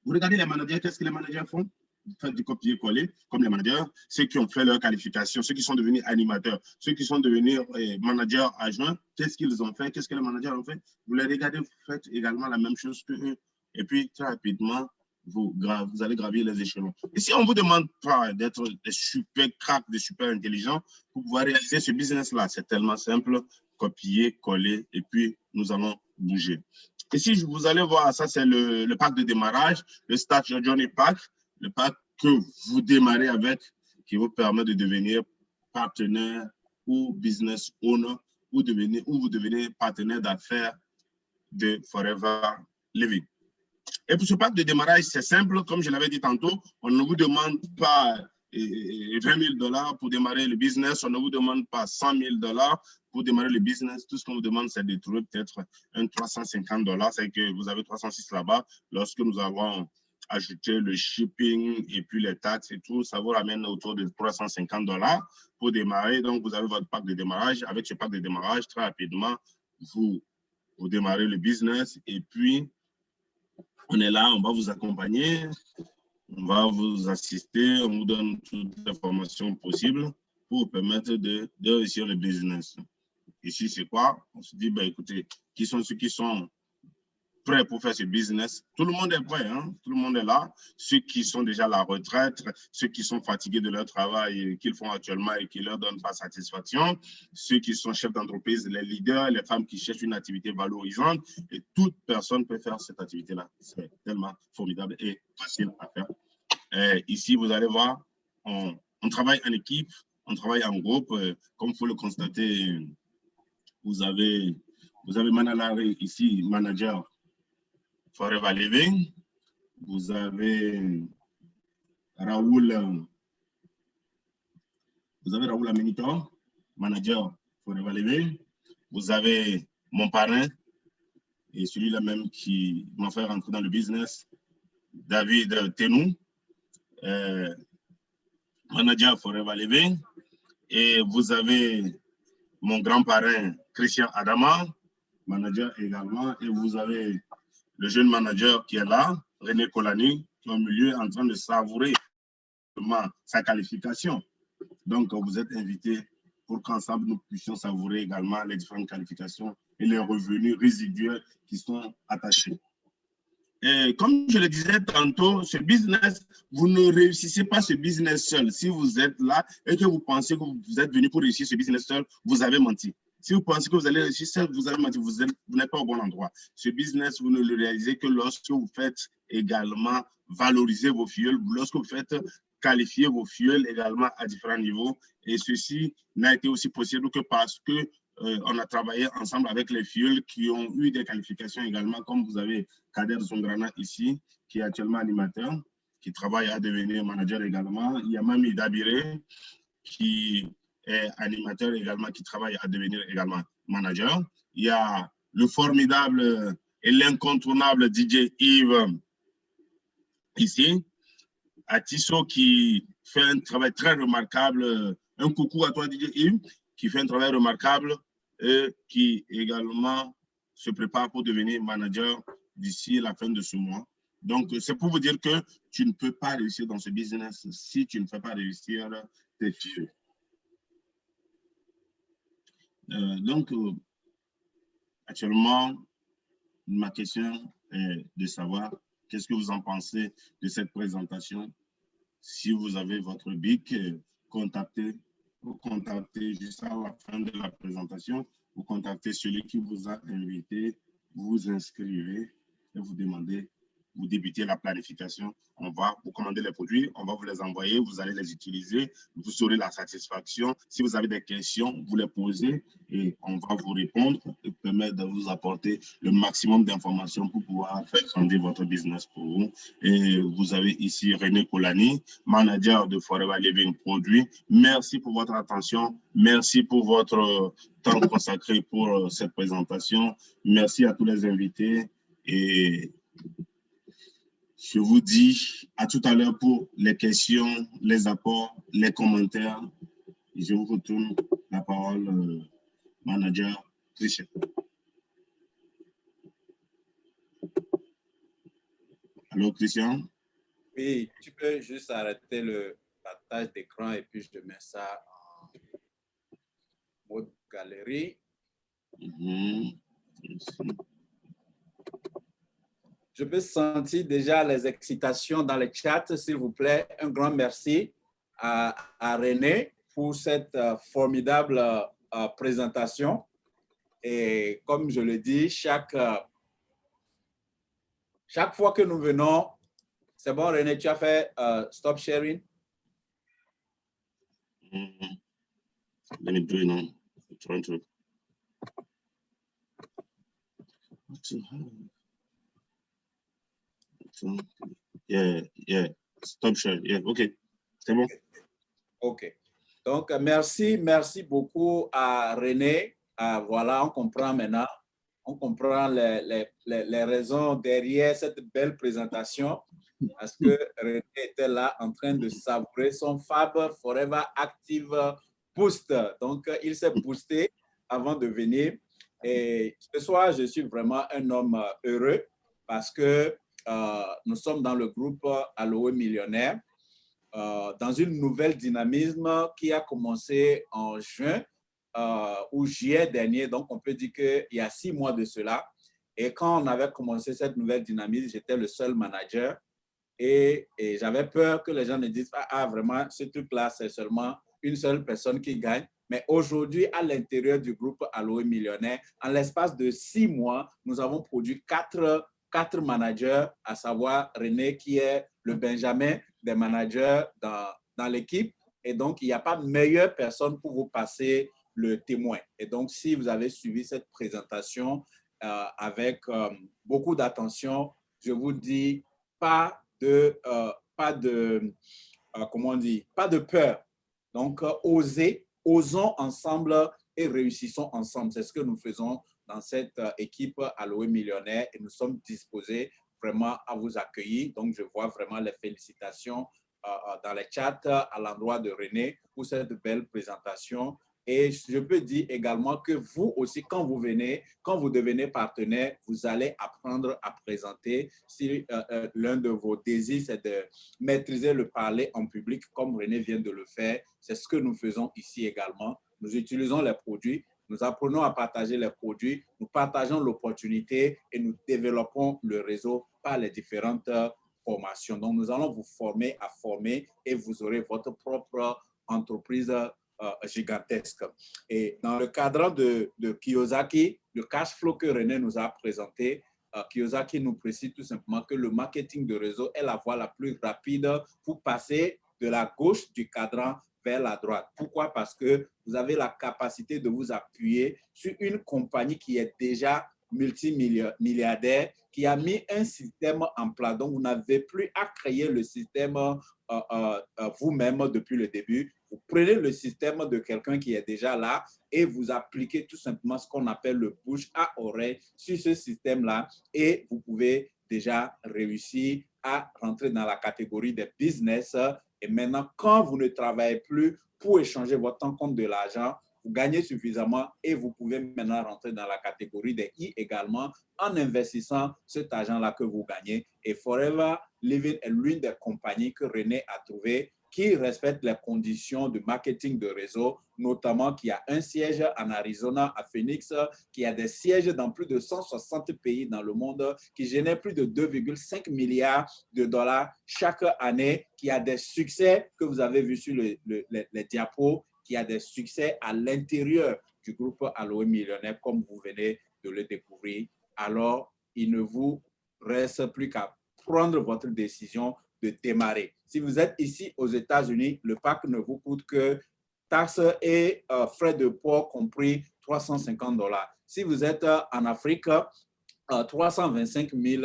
Vous regardez les managers, qu'est-ce que les managers font? Vous faites du copier-coller, comme les managers, ceux qui ont fait leur qualification, ceux qui sont devenus animateurs, ceux qui sont devenus managers adjoints, qu'est-ce qu'ils ont fait? Qu'est-ce que les managers ont fait? Vous les regardez, vous faites également la même chose qu'eux. Et puis, très rapidement, vous allez gravir les échelons. Et si on ne vous demande pas d'être des super cracks, des super intelligents, pour pouvoir réaliser ce business-là, c'est tellement simple, copier, coller, et puis nous allons bouger. Ici, vous allez voir, ça c'est le pack de démarrage, le Start Your Journey Pack, le pack que vous démarrez avec, qui vous permet de devenir partenaire ou business owner, ou vous devenez partenaire d'affaires de Forever Living. Et pour ce pack de démarrage, c'est simple, comme je l'avais dit tantôt, on ne vous demande pas 20 000 $ pour démarrer le business, on ne vous demande pas 100 000 $ pour démarrer le business. Tout ce qu'on vous demande, c'est de trouver peut-être un 350 $, c'est que vous avez 306 là-bas. Lorsque nous avons ajouté le shipping et puis les taxes et tout, ça vous ramène autour de 350 $ pour démarrer. Donc, vous avez votre pack de démarrage. Avec ce pack de démarrage, très rapidement, vous démarrez le business et puis on est là, on va vous accompagner, on va vous assister, on vous donne toutes les informations possibles pour vous permettre de réussir le business. Ici, c'est quoi? On se dit, ben, écoutez, qui sont ceux qui sont prêts pour faire ce business? Tout le monde est prêt, hein? Tout le monde est là. Ceux qui sont déjà à la retraite, ceux qui sont fatigués de leur travail qu'ils font actuellement et qui ne leur donnent pas satisfaction, ceux qui sont chefs d'entreprise, les leaders, les femmes qui cherchent une activité valorisante, et toute personne peut faire cette activité-là. C'est tellement formidable et facile à faire. Et ici, vous allez voir, on travaille en équipe, on travaille en groupe. Comme vous le constatez, vous avez Manalare ici, manager Forever Living. Vous avez Raoul Amenitor, manager Forever Living. Vous avez mon parrain et celui-là même qui m'a fait rentrer dans le business, David Tenou, manager Forever Living. Et vous avez mon grand parrain Christian Adama, manager également. Et vous avez le jeune manager qui est là, René Colani, qui est au milieu en train de savourer sa qualification. Donc, vous êtes invités pour qu'ensemble nous puissions savourer également les différentes qualifications et les revenus résiduels qui sont attachés. Et comme je le disais tantôt, ce business, vous ne réussissez pas ce business seul. Si vous êtes là et que vous pensez que vous êtes venu pour réussir ce business seul, vous avez menti. Si vous pensez que vous allez réussir seul, vous avez menti, vous n'êtes pas au bon endroit. Ce business, vous ne le réalisez que lorsque vous faites également valoriser vos fioles, lorsque vous faites qualifier vos fioles également à différents niveaux. Et ceci n'a été aussi possible que parce que on a travaillé ensemble avec les fioles qui ont eu des qualifications également, comme vous avez Kader Zongrana ici, qui est actuellement animateur, qui travaille à devenir manager également. Il y a Mami Dabiré, qui est animateur également, qui travaille à devenir également manager. Il y a le formidable et l'incontournable DJ Yves ici, à Tissot, qui fait un travail très remarquable. Un coucou à toi, DJ Yves, qui fait un travail remarquable et qui également se prépare pour devenir manager d'ici la fin de ce mois. Donc, c'est pour vous dire que tu ne peux pas réussir dans ce business si tu ne fais pas réussir tes filles. Donc, actuellement, ma question est de savoir qu'est-ce que vous en pensez de cette présentation. Si vous avez votre BIC, contactez juste à la fin de la présentation, vous contactez celui qui vous a invité, vous vous inscrivez et vous demandez, vous débutez la planification. On va vous commander les produits, on va vous les envoyer, vous allez les utiliser, vous aurez la satisfaction. Si vous avez des questions, vous les posez et on va vous répondre et permettre de vous apporter le maximum d'informations pour pouvoir faire grandir votre business pour vous. Et vous avez ici René Kolani, manager de Forever Living Produits. Merci pour votre attention. Merci pour votre temps consacré pour cette présentation. Merci à tous les invités et je vous dis à tout à l'heure pour les questions, les apports, les commentaires. Je vous retourne la parole, manager Christian. Allô, Christian? Oui, tu peux juste arrêter le partage d'écran et puis je mets ça en mode galerie. Je peux sentir déjà les excitations dans le chat, s'il vous plaît. Un grand merci à René pour cette formidable présentation. Et comme je le dis, chaque fois que nous venons, c'est bon René, tu as fait stop sharing? Let me do it now. I'm trying to. Yeah. Stop share. Yeah, OK. C'est bon. OK. Donc, merci beaucoup à René. Voilà, on comprend maintenant. On comprend les raisons derrière cette belle présentation parce que René était là en train de savourer son Fab Forever Active Boost. Donc, il s'est boosté avant de venir. Et ce soir, je suis vraiment un homme heureux parce que nous sommes dans le groupe Aloe Millionnaire dans une nouvelle dynamisme qui a commencé en juin ou juillet dernier. Donc, on peut dire qu'il y a 6 mois de cela. Et quand on avait commencé cette nouvelle dynamisme, j'étais le seul manager et j'avais peur que les gens ne disent pas, ah, vraiment, ce truc-là, c'est seulement une seule personne qui gagne. Mais aujourd'hui, à l'intérieur du groupe Aloe Millionnaire, en l'espace de 6 mois, nous avons produit 4 managers, à savoir René qui est le Benjamin des managers dans l'équipe. Et donc, il n'y a pas meilleure personne pour vous passer le témoin. Et donc, si vous avez suivi cette présentation avec beaucoup d'attention, je vous dis pas de peur. Donc, osons ensemble et réussissons ensemble. C'est ce que nous faisons dans cette équipe Aloe Millionnaire et nous sommes disposés vraiment à vous accueillir. Donc, je vois vraiment les félicitations dans les chats à l'endroit de René pour cette belle présentation. Et je peux dire également que vous aussi, quand vous devenez partenaire, vous allez apprendre à présenter. Si l'un de vos désirs, c'est de maîtriser le parler en public, comme René vient de le faire, c'est ce que nous faisons ici également. Nous utilisons les produits, nous apprenons à partager les produits, nous partageons l'opportunité et nous développons le réseau par les différentes formations. Donc, nous allons vous former à former et vous aurez votre propre entreprise gigantesque. Et dans le cadre de Kiyosaki, le cash flow que René nous a présenté, Kiyosaki nous précise tout simplement que le marketing de réseau est la voie la plus rapide pour passer de la gauche du cadran vers la droite. Pourquoi? Parce que vous avez la capacité de vous appuyer sur une compagnie qui est déjà multimilliardaire qui a mis un système en place. Donc, vous n'avez plus à créer le système vous-même depuis le début. Vous prenez le système de quelqu'un qui est déjà là et vous appliquez tout simplement ce qu'on appelle le bouche à oreille sur ce système-là et vous pouvez déjà réussir à rentrer dans la catégorie des business. Et maintenant, quand vous ne travaillez plus pour échanger votre temps contre de l'argent, vous gagnez suffisamment et vous pouvez maintenant rentrer dans la catégorie des I également en investissant cet argent-là que vous gagnez. Et Forever Living est l'une des compagnies que René a trouvées qui respecte les conditions de marketing de réseau, notamment qui a un siège en Arizona, à Phoenix, qui a des sièges dans plus de 160 pays dans le monde, qui génère plus de 2,5 milliards de dollars chaque année, qui a des succès que vous avez vus sur les diapos, qui a des succès à l'intérieur du groupe Aloe Millionnaire, comme vous venez de le découvrir. Alors, il ne vous reste plus qu'à prendre votre décision de démarrer. Si vous êtes ici aux États-Unis, le pack ne vous coûte que taxes et frais de port compris $350. Si vous êtes en Afrique, 325 000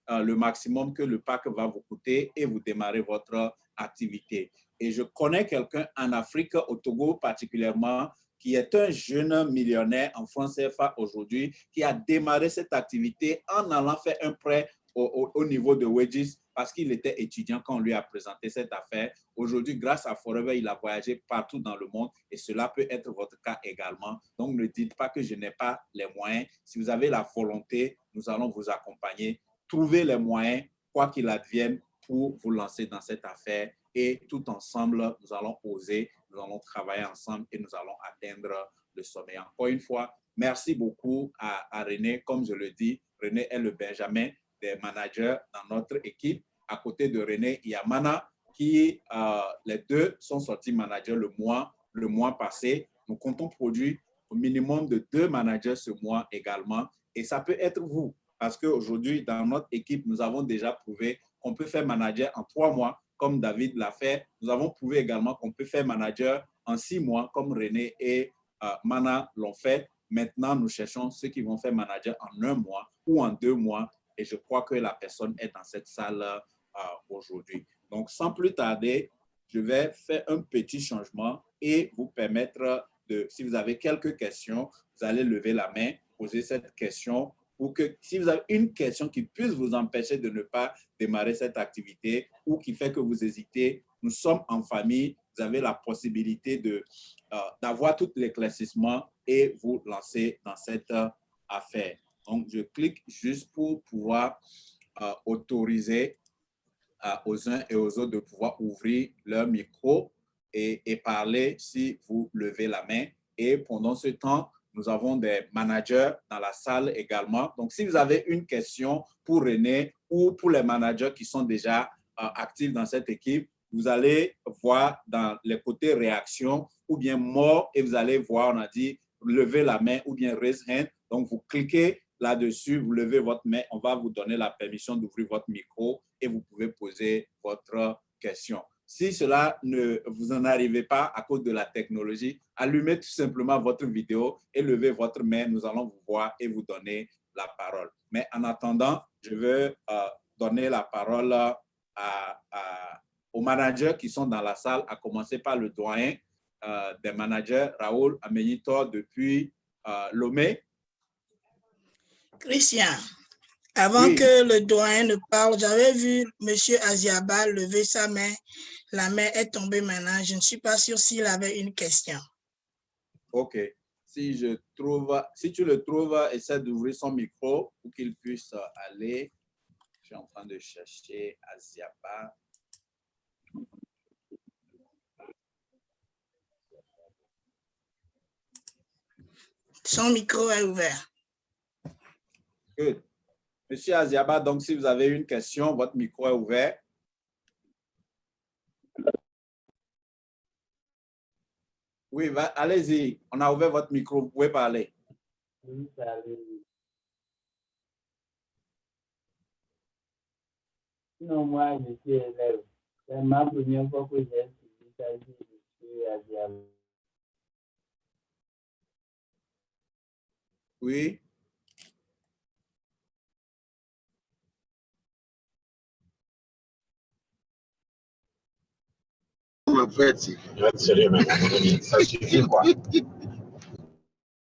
le maximum que le pack va vous coûter et vous démarrez votre activité. Et je connais quelqu'un en Afrique, au Togo particulièrement, qui est un jeune millionnaire en francs CFA aujourd'hui, qui a démarré cette activité en allant faire un prêt au niveau de Wedges parce qu'il était étudiant quand on lui a présenté cette affaire. Aujourd'hui, grâce à Forever, il a voyagé partout dans le monde et cela peut être votre cas également. Donc, ne dites pas que je n'ai pas les moyens. Si vous avez la volonté, nous allons vous accompagner. Trouvez les moyens, quoi qu'il advienne, pour vous lancer dans cette affaire et tout ensemble, nous allons oser, nous allons travailler ensemble et nous allons atteindre le sommet. Encore une fois, merci beaucoup à René. Comme je le dis, René est le Benjamin des managers dans notre équipe. À côté de René, il y a Mana qui, les deux sont sortis managers le mois passé. Nous comptons produire au minimum de 2 managers ce mois également. Et ça peut être vous, parce qu'aujourd'hui, dans notre équipe, nous avons déjà prouvé qu'on peut faire manager en 3 mois, comme David l'a fait. Nous avons prouvé également qu'on peut faire manager en 6 mois, comme René et Mana l'ont fait. Maintenant, nous cherchons ceux qui vont faire manager en 1 mois ou en 2 mois. Et je crois que la personne est dans cette salle aujourd'hui. Donc, sans plus tarder, je vais faire un petit changement et vous permettre de, si vous avez quelques questions, vous allez lever la main, poser cette question pour que, si vous avez une question qui puisse vous empêcher de ne pas démarrer cette activité ou qui fait que vous hésitez, nous sommes en famille, vous avez la possibilité d'avoir tout l'éclaircissement et vous lancer dans cette affaire. Donc, je clique juste pour pouvoir autoriser aux uns et aux autres de pouvoir ouvrir leur micro et parler si vous levez la main. Et pendant ce temps, nous avons des managers dans la salle également. Donc, si vous avez une question pour René ou pour les managers qui sont déjà actifs dans cette équipe, vous allez voir dans les côtés réaction ou bien mort et vous allez voir, on a dit, lever la main ou bien raise hand. Donc, vous cliquez là-dessus, vous levez votre main, on va vous donner la permission d'ouvrir votre micro et vous pouvez poser votre question. Si cela ne vous en arrivez pas à cause de la technologie, allumez tout simplement votre vidéo et levez votre main. Nous allons vous voir et vous donner la parole. Mais en attendant, je veux donner la parole aux managers qui sont dans la salle, à commencer par le doyen des managers, Raoul Amenito, depuis Lomé. Christian, avant que le doyen ne parle, j'avais vu M. Aziaba lever sa main. La main est tombée maintenant. Je ne suis pas sûre s'il avait une question. OK. Si tu le trouves, essaie d'ouvrir son micro pour qu'il puisse aller. Je suis en train de chercher Aziaba. Son micro est ouvert. Good. Monsieur Aziaba, donc si vous avez une question, votre micro est ouvert. Oui, allez-y. On a ouvert votre micro. Vous pouvez parler. Oui, parler. Sinon, moi, je suis élève. C'est ma première fois que j'ai suivi ça. Je suis Aziaba. Oui. faut être sérieux. Je vais être sérieux maintenant, mon ami. Ça suffit, quoi.